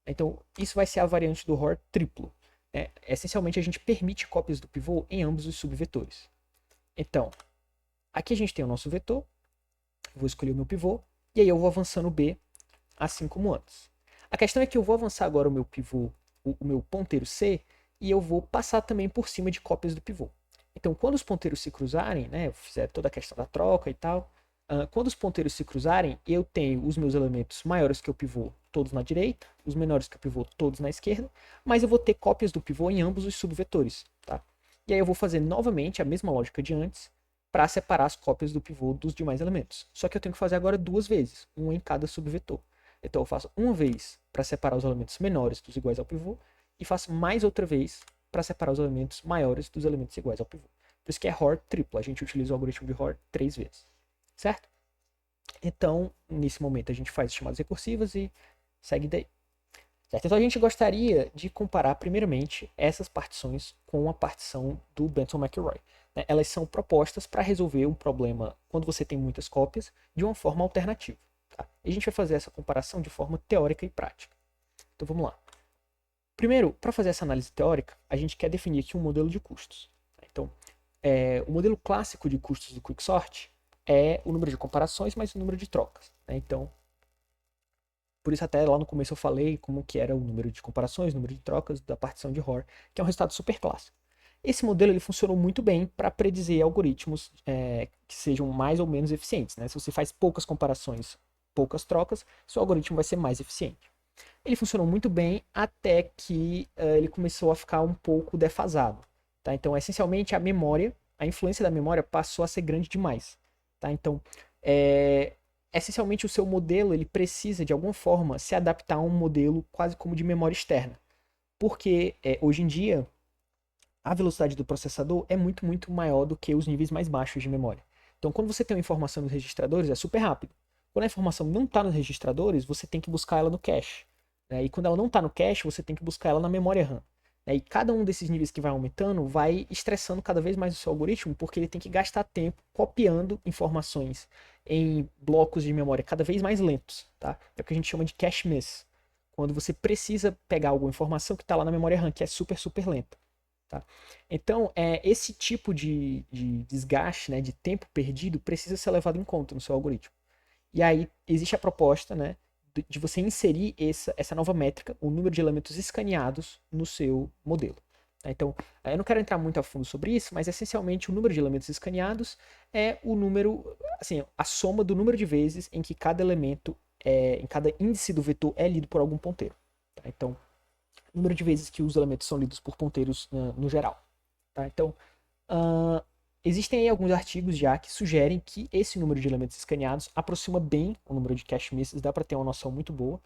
Então, isso vai ser a variante do ROR triplo. Essencialmente, a gente permite cópias do pivô em ambos os subvetores. Então, aqui a gente tem o nosso vetor, vou escolher o meu pivô, e aí eu vou avançando B, assim como antes. A questão é que eu vou avançar agora o meu pivô, o meu ponteiro C, e eu vou passar também por cima de cópias do pivô. Então, quando os ponteiros se cruzarem, né, eu fizer toda a questão da troca e tal, quando os ponteiros se cruzarem, eu tenho os meus elementos maiores que o pivô todos na direita, os menores que o pivô todos na esquerda, mas eu vou ter cópias do pivô em ambos os subvetores, tá? E aí eu vou fazer novamente a mesma lógica de antes para separar as cópias do pivô dos demais elementos. Só que eu tenho que fazer agora duas vezes, uma em cada subvetor. Então eu faço uma vez para separar os elementos menores dos iguais ao pivô e faço mais outra vez para separar os elementos maiores dos elementos iguais ao pivô. Por isso que é ROR triplo. A gente utiliza o algoritmo de ROR 3 vezes. Certo? Então, nesse momento, a gente faz chamadas recursivas e segue daí. Certo? Então, a gente gostaria de comparar, primeiramente, essas partições com a partição do Benson-McElroy. Elas são propostas para resolver um problema, quando você tem muitas cópias, de uma forma alternativa. Tá? E a gente vai fazer essa comparação de forma teórica e prática. Então, vamos lá. Primeiro, para fazer essa análise teórica, a gente quer definir aqui um modelo de custos. Então, o modelo clássico de custos do Quicksort é o número de comparações mais o número de trocas. Então, por isso até lá no começo eu falei como que era o número de comparações, o número de trocas da partição de ROR, que é um resultado super clássico. Esse modelo ele funcionou muito bem para predizer algoritmos que sejam mais ou menos eficientes. Né? Se você faz poucas comparações, poucas trocas, seu algoritmo vai ser mais eficiente. Ele funcionou muito bem até que ele começou a ficar um pouco defasado. Tá? Então, essencialmente, a influência da memória passou a ser grande demais. Tá? Então, essencialmente, o seu modelo ele precisa, de alguma forma, se adaptar a um modelo quase como de memória externa. Porque, hoje em dia, a velocidade do processador é muito, muito maior do que os níveis mais baixos de memória. Então, quando você tem uma informação nos registradores, é super rápido. Quando a informação não está nos registradores, você tem que buscar ela no cache. E quando ela não está no cache, você tem que buscar ela na memória RAM. E cada um desses níveis que vai aumentando vai estressando cada vez mais o seu algoritmo, porque ele tem que gastar tempo copiando informações em blocos de memória cada vez mais lentos. Tá? É o que a gente chama de cache miss. Quando você precisa pegar alguma informação que está lá na memória RAM, que é super, super lenta. Tá? Então, esse tipo de desgaste, né, de tempo perdido, precisa ser levado em conta no seu algoritmo. E aí existe a proposta, né, de você inserir essa nova métrica, o número de elementos escaneados no seu modelo. Então, eu não quero entrar muito a fundo sobre isso, mas essencialmente o número de elementos escaneados é o número, assim, a soma do número de vezes em que cada elemento, em cada índice do vetor é lido por algum ponteiro. Tá? Então, o número de vezes que os elementos são lidos por ponteiros no geral. Tá? Então, existem aí alguns artigos já que sugerem que esse número de elementos escaneados aproxima bem o número de cache misses, dá para ter uma noção muito boa.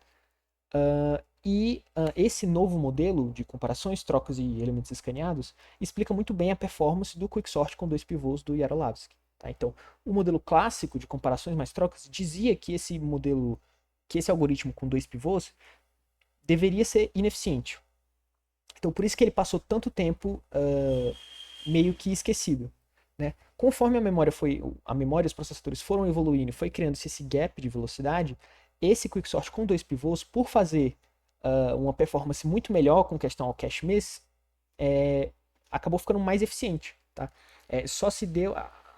Esse novo modelo de comparações, trocas e elementos escaneados explica muito bem a performance do Quicksort com dois pivôs do Yarolavsky. Tá? Então, o modelo clássico de comparações mais trocas dizia que esse algoritmo com dois pivôs deveria ser ineficiente. Então, por isso que ele passou tanto tempo meio que esquecido. Né? Conforme a memória e os processadores foram evoluindo e foi criando-se esse gap de velocidade, esse Quicksort com dois pivôs, por fazer uma performance muito melhor com questão ao cache miss, acabou ficando mais eficiente. Tá?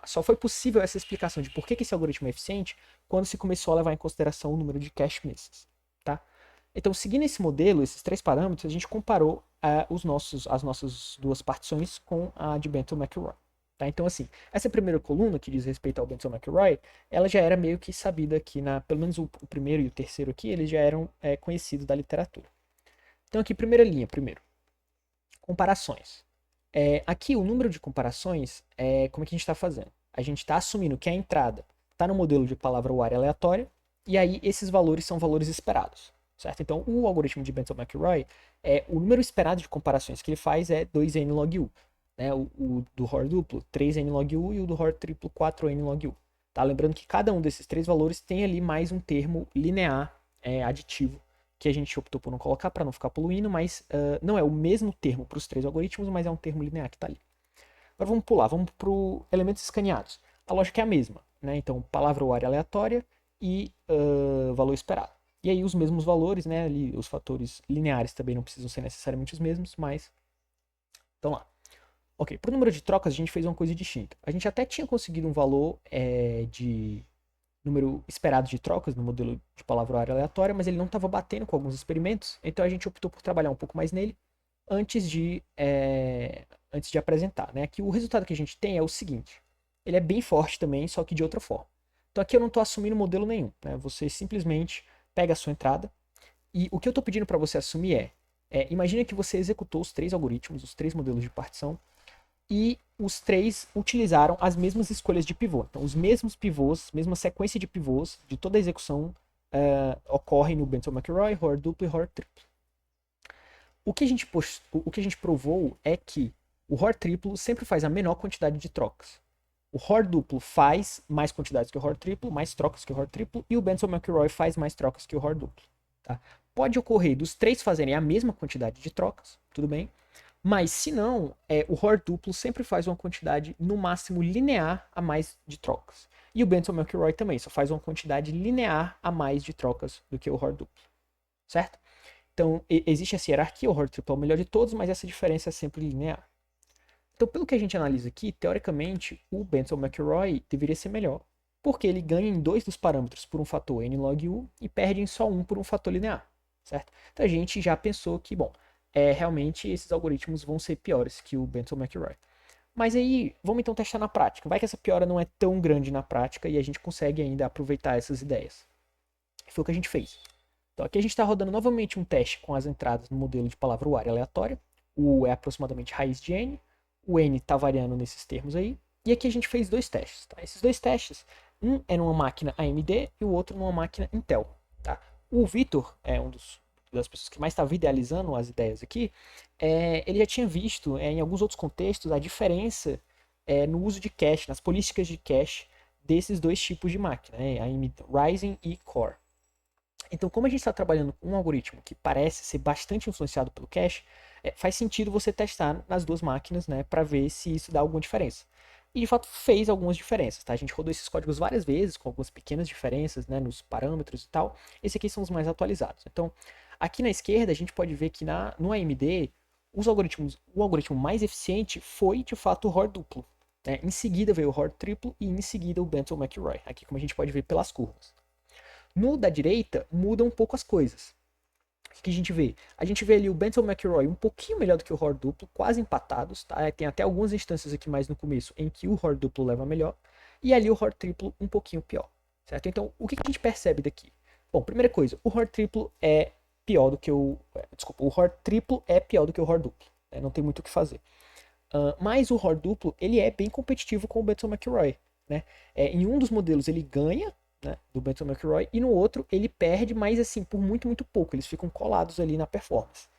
Só foi possível essa explicação de por que esse algoritmo é eficiente quando se começou a levar em consideração o número de cache misses. Tá? Então, seguindo esse modelo, esses três parâmetros, a gente comparou as nossas duas partições com a de Benton-McElroy. Tá? Então, assim, essa primeira coluna que diz respeito ao Benton-McElroy, ela já era meio que sabida aqui, pelo menos o primeiro e o terceiro aqui, eles já eram conhecidos da literatura. Então, aqui, primeira linha, primeiro. Comparações. Aqui, o número de comparações, como é que a gente está fazendo? A gente está assumindo que a entrada está no modelo de palavra-ware aleatória, e aí esses valores são valores esperados. Certo? Então, o algoritmo de Benton-McElroy, o número esperado de comparações que ele faz é 2n log U. Né? O do ROR duplo, 3n log U, e o do ROR triplo, 4n log U. Tá? Lembrando que cada um desses três valores tem ali mais um termo linear aditivo que a gente optou por não colocar para não ficar poluindo, mas não é o mesmo termo para os 3 algoritmos, mas é um termo linear que está ali. Agora vamos pular, vamos para elementos escaneados. A lógica é a mesma, né? Então, palavra ou área aleatória e valor esperado. E aí os mesmos valores, né? Ali, os fatores lineares também não precisam ser necessariamente os mesmos, mas estão lá. Ok, para o número de trocas a gente fez uma coisa distinta. A gente até tinha conseguido um valor de número esperado de trocas no modelo de palavra ou área aleatória, mas ele não estava batendo com alguns experimentos, então a gente optou por trabalhar um pouco mais nele antes de apresentar, né? Aqui o resultado que a gente tem é o seguinte, ele é bem forte também, só que de outra forma. Então aqui eu não estou assumindo modelo nenhum, né? Você simplesmente pega a sua entrada e o que eu estou pedindo para você assumir imagina que você executou os 3 algoritmos, os 3 modelos de partição, e os 3 utilizaram as mesmas escolhas de pivô. Então, os mesmos pivôs, mesma sequência de pivôs de toda a execução ocorre no Benson-McElroy, Hoare duplo e Hoare triplo. O que a gente provou é que o Hoare triplo sempre faz a menor quantidade de trocas. O Hoare duplo faz mais quantidades que o Hoare triplo, mais trocas que o Hoare triplo, e o Benson-McElroy faz mais trocas que o Hoare duplo. Tá? Pode ocorrer dos 3 fazerem a mesma quantidade de trocas, tudo bem? Mas se não, o Hoare duplo sempre faz uma quantidade no máximo linear a mais de trocas. E o Benson-McElroy também só faz uma quantidade linear a mais de trocas do que o Hoare duplo. Certo? Então, existe essa hierarquia, o Hoare triplo é o melhor de todos, mas essa diferença é sempre linear. Então, pelo que a gente analisa aqui, teoricamente, o Benson-McElroy deveria ser melhor, porque ele ganha em 2 dos parâmetros por um fator n log u e perde em só um por um fator linear, certo? Então a gente já pensou que, bom, realmente esses algoritmos vão ser piores que o Benson-McElroy. Mas aí, vamos então testar na prática. Vai que essa piora não é tão grande na prática e a gente consegue ainda aproveitar essas ideias. Foi o que a gente fez. Então aqui a gente está rodando novamente um teste com as entradas no modelo de palavra ou área aleatória. O é aproximadamente raiz de n. O n está variando nesses termos aí. E aqui a gente fez 2 testes. Tá? Esses 2 testes, um é numa máquina AMD e o outro numa máquina Intel. Tá? O Vitor é das pessoas que mais estava idealizando as ideias aqui. Ele já tinha visto em alguns outros contextos a diferença no uso de cache, nas políticas de cache desses 2 tipos de máquina, né? AMD Ryzen e Core. Então, como a gente está trabalhando com um algoritmo que parece ser bastante influenciado pelo cache, faz sentido você testar nas 2 máquinas, né, para ver se isso dá alguma diferença. E de fato fez algumas diferenças, tá? A gente rodou esses códigos várias vezes, com algumas pequenas diferenças, né, nos parâmetros e tal. Esses aqui são os mais atualizados. Então, aqui na esquerda a gente pode ver que no AMD, o algoritmo mais eficiente foi de fato o Hoare duplo. Né? Em seguida veio o Hoare triplo e em seguida o Benson-McElroy, aqui como a gente pode ver pelas curvas. No da direita, muda um pouco as coisas. O que a gente vê? A gente vê ali o Benson-McElroy um pouquinho melhor do que o Hoare duplo, quase empatados, tá? Tem até algumas instâncias aqui mais no começo em que o Hoare duplo leva melhor, e ali o Hoare triplo um pouquinho pior, certo? Então, o que a gente percebe daqui? Bom, primeira coisa, o Hoare triplo é pior do que desculpa, o Hoare triplo é pior do que o Hoare duplo, né? Não tem muito o que fazer. Mas o Hoare duplo, ele é bem competitivo com o Benson-McElroy, né? Em um dos modelos ele ganha, né, do Benson-McElroy, e no outro ele perde, mas assim, por muito, muito pouco. Eles ficam colados ali na performance.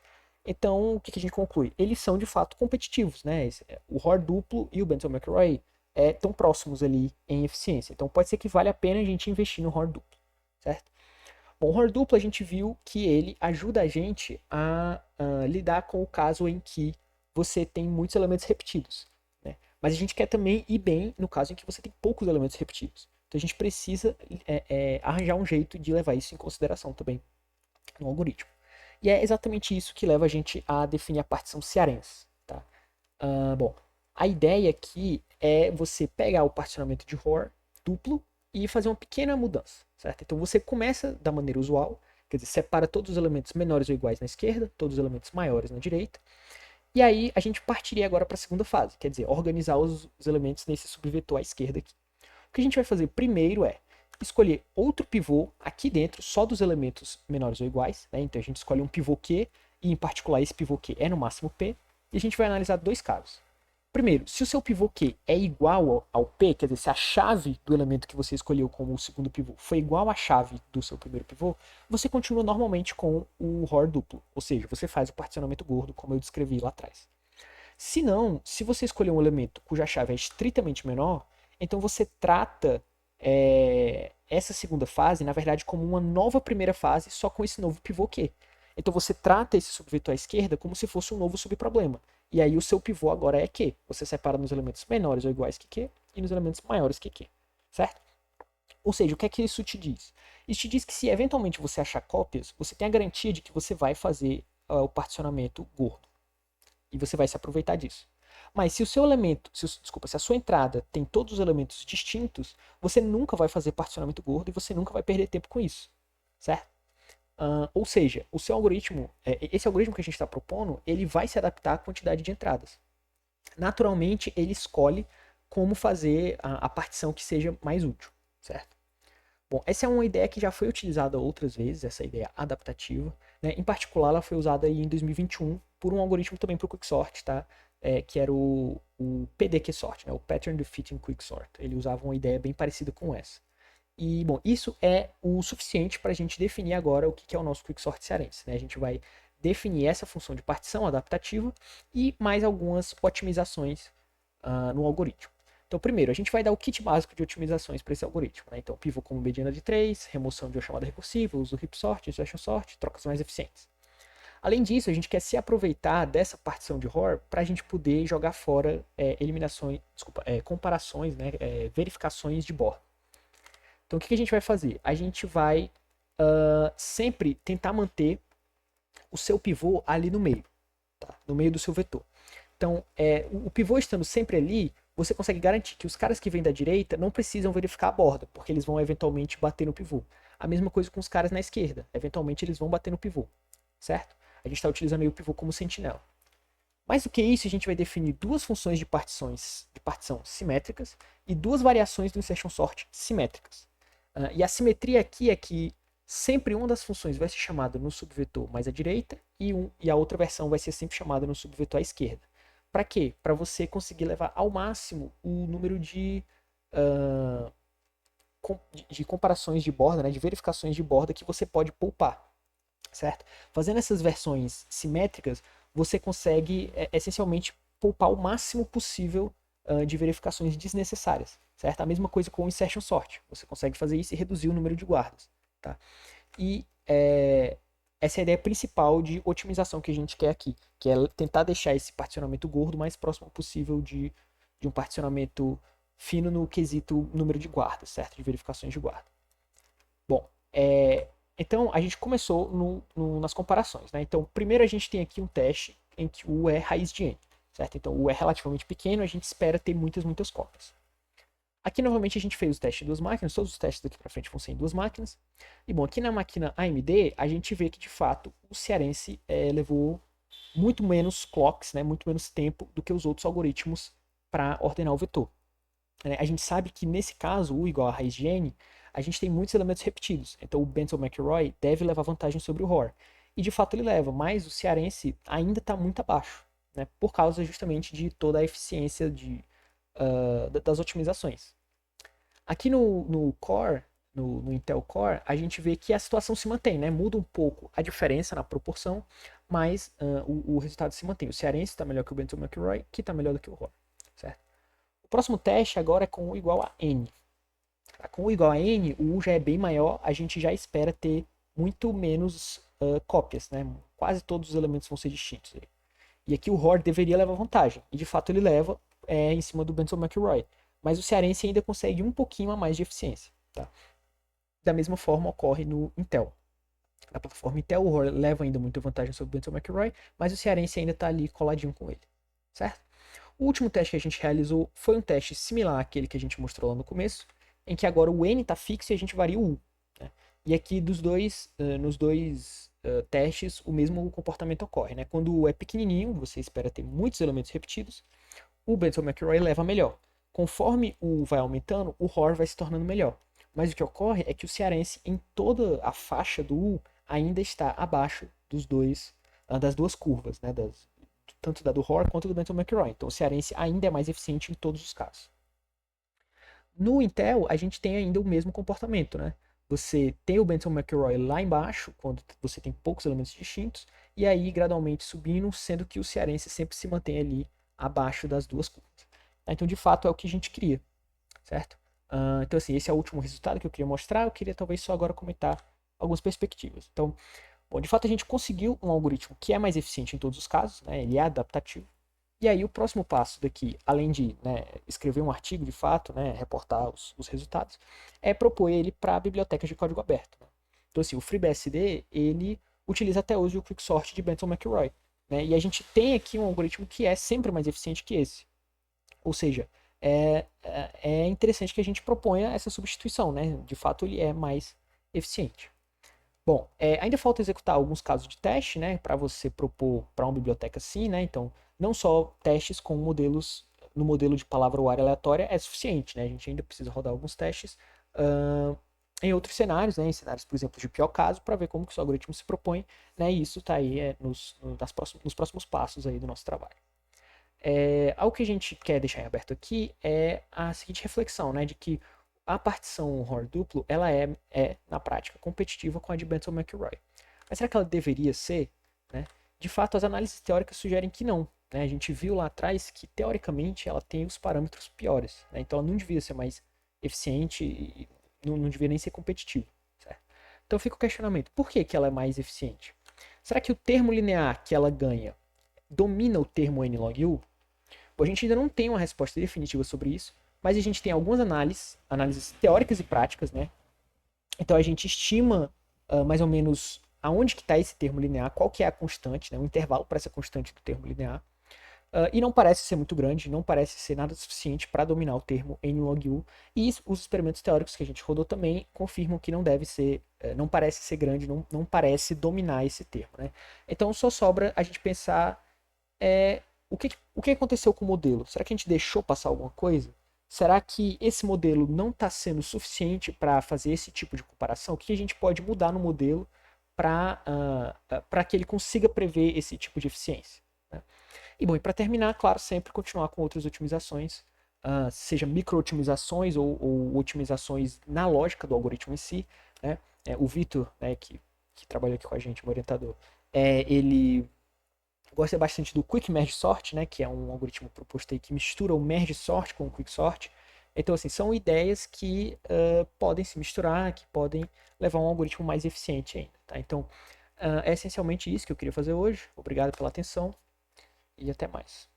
Então, o que a gente conclui? Eles são de fato competitivos, né? O Hoare duplo e o Benson-McElroy estão próximos ali em eficiência. Então, pode ser que vale a pena a gente investir no Hoare duplo, certo? Bom, o Hoare duplo a gente viu que ele ajuda a gente a lidar com o caso em que você tem muitos elementos repetidos, né? Mas a gente quer também ir bem no caso em que você tem poucos elementos repetidos. Então a gente precisa arranjar um jeito de levar isso em consideração também no algoritmo. E é exatamente isso que leva a gente a definir a partição cearense. Tá? Bom, a ideia aqui é você pegar o particionamento de Hoare duplo e fazer uma pequena mudança. Certo? Então você começa da maneira usual, quer dizer, separa todos os elementos menores ou iguais na esquerda, todos os elementos maiores na direita. E aí a gente partiria agora para a segunda fase, quer dizer, organizar os elementos nesse subvetor à esquerda aqui. O que a gente vai fazer primeiro é escolher outro pivô aqui dentro, só dos elementos menores ou iguais. Né? Então a gente escolhe um pivô Q, e em particular esse pivô Q é no máximo P, e a gente vai analisar 2 casos. Primeiro, se o seu pivô Q é igual ao P, quer dizer, se a chave do elemento que você escolheu como o segundo pivô foi igual à chave do seu primeiro pivô, você continua normalmente com o Hoare duplo, ou seja, você faz o particionamento gordo, como eu descrevi lá atrás. Se não, se você escolher um elemento cuja chave é estritamente menor, então você trata essa segunda fase, na verdade, como uma nova primeira fase, só com esse novo pivô Q. Então você trata esse subvetor à esquerda como se fosse um novo subproblema. E aí o seu pivô agora é Q. Você separa nos elementos menores ou iguais que Q e nos elementos maiores que Q. Certo? Ou seja, o que é que isso te diz? Isso te diz que se eventualmente você achar cópias, você tem a garantia de que você vai fazer o particionamento gordo. E você vai se aproveitar disso. Mas se o seu elemento, se a sua entrada tem todos os elementos distintos, você nunca vai fazer particionamento gordo e você nunca vai perder tempo com isso. Certo? Ou seja, o seu algoritmo, esse algoritmo que a gente está propondo, ele vai se adaptar à quantidade de entradas. Naturalmente, ele escolhe como fazer a partição que seja mais útil, certo? Bom, essa é uma ideia que já foi utilizada outras vezes, essa ideia adaptativa. Né? Em particular, ela foi usada em 2021 por um algoritmo também para o Quicksort, tá? Que era o PDQSort, né? O Pattern Defeating Quicksort. Ele usava uma ideia bem parecida com essa. E, bom, isso é o suficiente para a gente definir agora o que é o nosso Quicksort cearense. Né? A gente vai definir essa função de partição adaptativa e mais algumas otimizações no algoritmo. Então, primeiro, a gente vai dar o kit básico de otimizações para esse algoritmo. Né? Então, pivô como mediana de 3, remoção de uma chamada recursiva, uso do heap sort, insertion sort, trocas mais eficientes. Além disso, a gente quer se aproveitar dessa partição de ROR para a gente poder jogar fora comparações, né, verificações de borda. Então, o que a gente vai fazer? A gente vai sempre tentar manter o seu pivô ali no meio, tá? No meio do seu vetor. Então, o pivô estando sempre ali, você consegue garantir que os caras que vêm da direita não precisam verificar a borda, porque eles vão eventualmente bater no pivô. A mesma coisa com os caras na esquerda, eventualmente eles vão bater no pivô, certo? A gente está utilizando aí o pivô como sentinela. Mais do que isso, a gente vai definir duas funções de partição simétricas e duas variações do insertion sort simétricas. E a simetria aqui é que sempre uma das funções vai ser chamada no subvetor mais à direita e a outra versão vai ser sempre chamada no subvetor à esquerda. Para quê? Para você conseguir levar ao máximo o número de comparações de borda, né, de verificações de borda que você pode poupar, certo? Fazendo essas versões simétricas, você consegue essencialmente poupar o máximo possível de verificações desnecessárias, certo? A mesma coisa com o insertion sort, você consegue fazer isso e reduzir o número de guardas, tá? E essa é a ideia principal de otimização que a gente quer aqui, que é tentar deixar esse particionamento gordo o mais próximo possível de um particionamento fino no quesito número de guardas, certo? De verificações de guarda. Bom, então a gente começou nas comparações, né? Então, primeiro a gente tem aqui um teste em que o U é raiz de n, certo? Então, o U é relativamente pequeno, a gente espera ter muitas cópias. Aqui, novamente, a gente fez o teste em duas máquinas, todos os testes daqui para frente vão ser em duas máquinas. E, bom, aqui na máquina AMD, a gente vê que, de fato, o cearense levou muito menos clocks, né, muito menos tempo do que os outros algoritmos para ordenar o vetor. A gente sabe que, nesse caso, U igual a raiz de n, a gente tem muitos elementos repetidos. Então, o Benson-McElroy deve levar vantagem sobre o ROR. E, de fato, ele leva, mas o cearense ainda está muito abaixo, né, por causa justamente de toda a eficiência das otimizações. Aqui no Core, no Intel Core, a gente vê que a situação se mantém, né? Muda um pouco a diferença na proporção, mas o resultado se mantém. O cearense está melhor que o Benson-McElroy, que está melhor do que o ROR, certo? O próximo teste agora é com U igual a N. Com U igual a N, o U já é bem maior, a gente já espera ter muito menos cópias, né? Quase todos os elementos vão ser distintos. E aqui o ROR deveria levar vantagem, e de fato ele leva em cima do Benson-McElroy. Mas o cearense ainda consegue um pouquinho a mais de eficiência. Tá? Da mesma forma ocorre no Intel. Na plataforma Intel, o ROR leva ainda muita vantagem sobre o Benson-McElroy, mas o cearense ainda está ali coladinho com ele. Certo? O último teste que a gente realizou foi um teste similar àquele que a gente mostrou lá no começo, em que agora o N está fixo e a gente varia o U. Né? E aqui nos dois testes, o mesmo comportamento ocorre. Né? Quando o U é pequenininho, você espera ter muitos elementos repetidos, o Benson-McElroy leva melhor. Conforme o U vai aumentando, o ROR vai se tornando melhor. Mas o que ocorre é que o cearense, em toda a faixa do U, ainda está abaixo das duas curvas, né? Tanto da do ROR quanto do Benson-McElroy. Então o cearense ainda é mais eficiente em todos os casos. No Intel, a gente tem ainda o mesmo comportamento, né? Você tem o Benson-McElroy lá embaixo, quando você tem poucos elementos distintos, e aí gradualmente subindo, sendo que o cearense sempre se mantém ali abaixo das duas curvas. Então, de fato, é o que a gente queria, certo? Então, assim, esse é o último resultado que eu queria mostrar. Eu queria talvez só agora comentar algumas perspectivas. Então, bom, de fato a gente conseguiu um algoritmo que é mais eficiente em todos os casos, né? Ele é adaptativo. E aí o próximo passo daqui, além de, né, escrever um artigo de fato, né, reportar os resultados, é propor ele para bibliotecas de código aberto. Né? Então assim, o FreeBSD, ele utiliza até hoje o Quicksort de Benton McElroy. Né? E a gente tem aqui um algoritmo que é sempre mais eficiente que esse. Ou seja, é interessante que a gente proponha essa substituição. Né? De fato, ele é mais eficiente. Bom, ainda falta executar alguns casos de teste, né, para você propor para uma biblioteca assim, né? Então, não só testes com modelos no modelo de palavra-wire aleatória é suficiente, né? A gente ainda precisa rodar alguns testes em outros cenários, né? Em cenários, por exemplo, de pior caso, para ver como que o seu algoritmo se propõe, né? E isso está aí nos próximos passos aí do nosso trabalho. Algo que a gente quer deixar em aberto aqui é a seguinte reflexão, né, de que a partição OR duplo, ela na prática, competitiva com a de Benton-McElroy. Mas será que ela deveria ser? Né? De fato, as análises teóricas sugerem que não. Né? A gente viu lá atrás que, teoricamente, ela tem os parâmetros piores. Né? Então, ela não devia ser mais eficiente e não devia nem ser competitiva. Certo? Então, fica o questionamento. Por que ela é mais eficiente? Será que o termo linear que ela ganha domina o termo n log u? A gente ainda não tem uma resposta definitiva sobre isso, mas a gente tem algumas análises teóricas e práticas, né? Então a gente estima mais ou menos aonde que está esse termo linear, qual que é a constante, né? O intervalo para essa constante do termo linear. E não parece ser muito grande, não parece ser nada suficiente para dominar o termo n log u. E os experimentos teóricos que a gente rodou também confirmam que não deve ser, não parece ser grande, não parece dominar esse termo. Né? Então só sobra a gente pensar o que aconteceu com o modelo? Será que a gente deixou passar alguma coisa? Será que esse modelo não está sendo suficiente para fazer esse tipo de comparação? O que a gente pode mudar no modelo para que ele consiga prever esse tipo de eficiência? Né? E bom, e para terminar, claro, sempre continuar com outras otimizações, seja micro-otimizações ou otimizações na lógica do algoritmo em si. Né? O Vitor, né, que trabalha aqui com a gente, o orientador, ele gosta bastante do Quick Merge Sort, né, que é um algoritmo proposto aí que mistura o Merge Sort com o Quick Sort. Então, assim, são ideias que podem se misturar, que podem levar a um algoritmo mais eficiente ainda. Tá? Então, é essencialmente isso que eu queria fazer hoje. Obrigado pela atenção e até mais.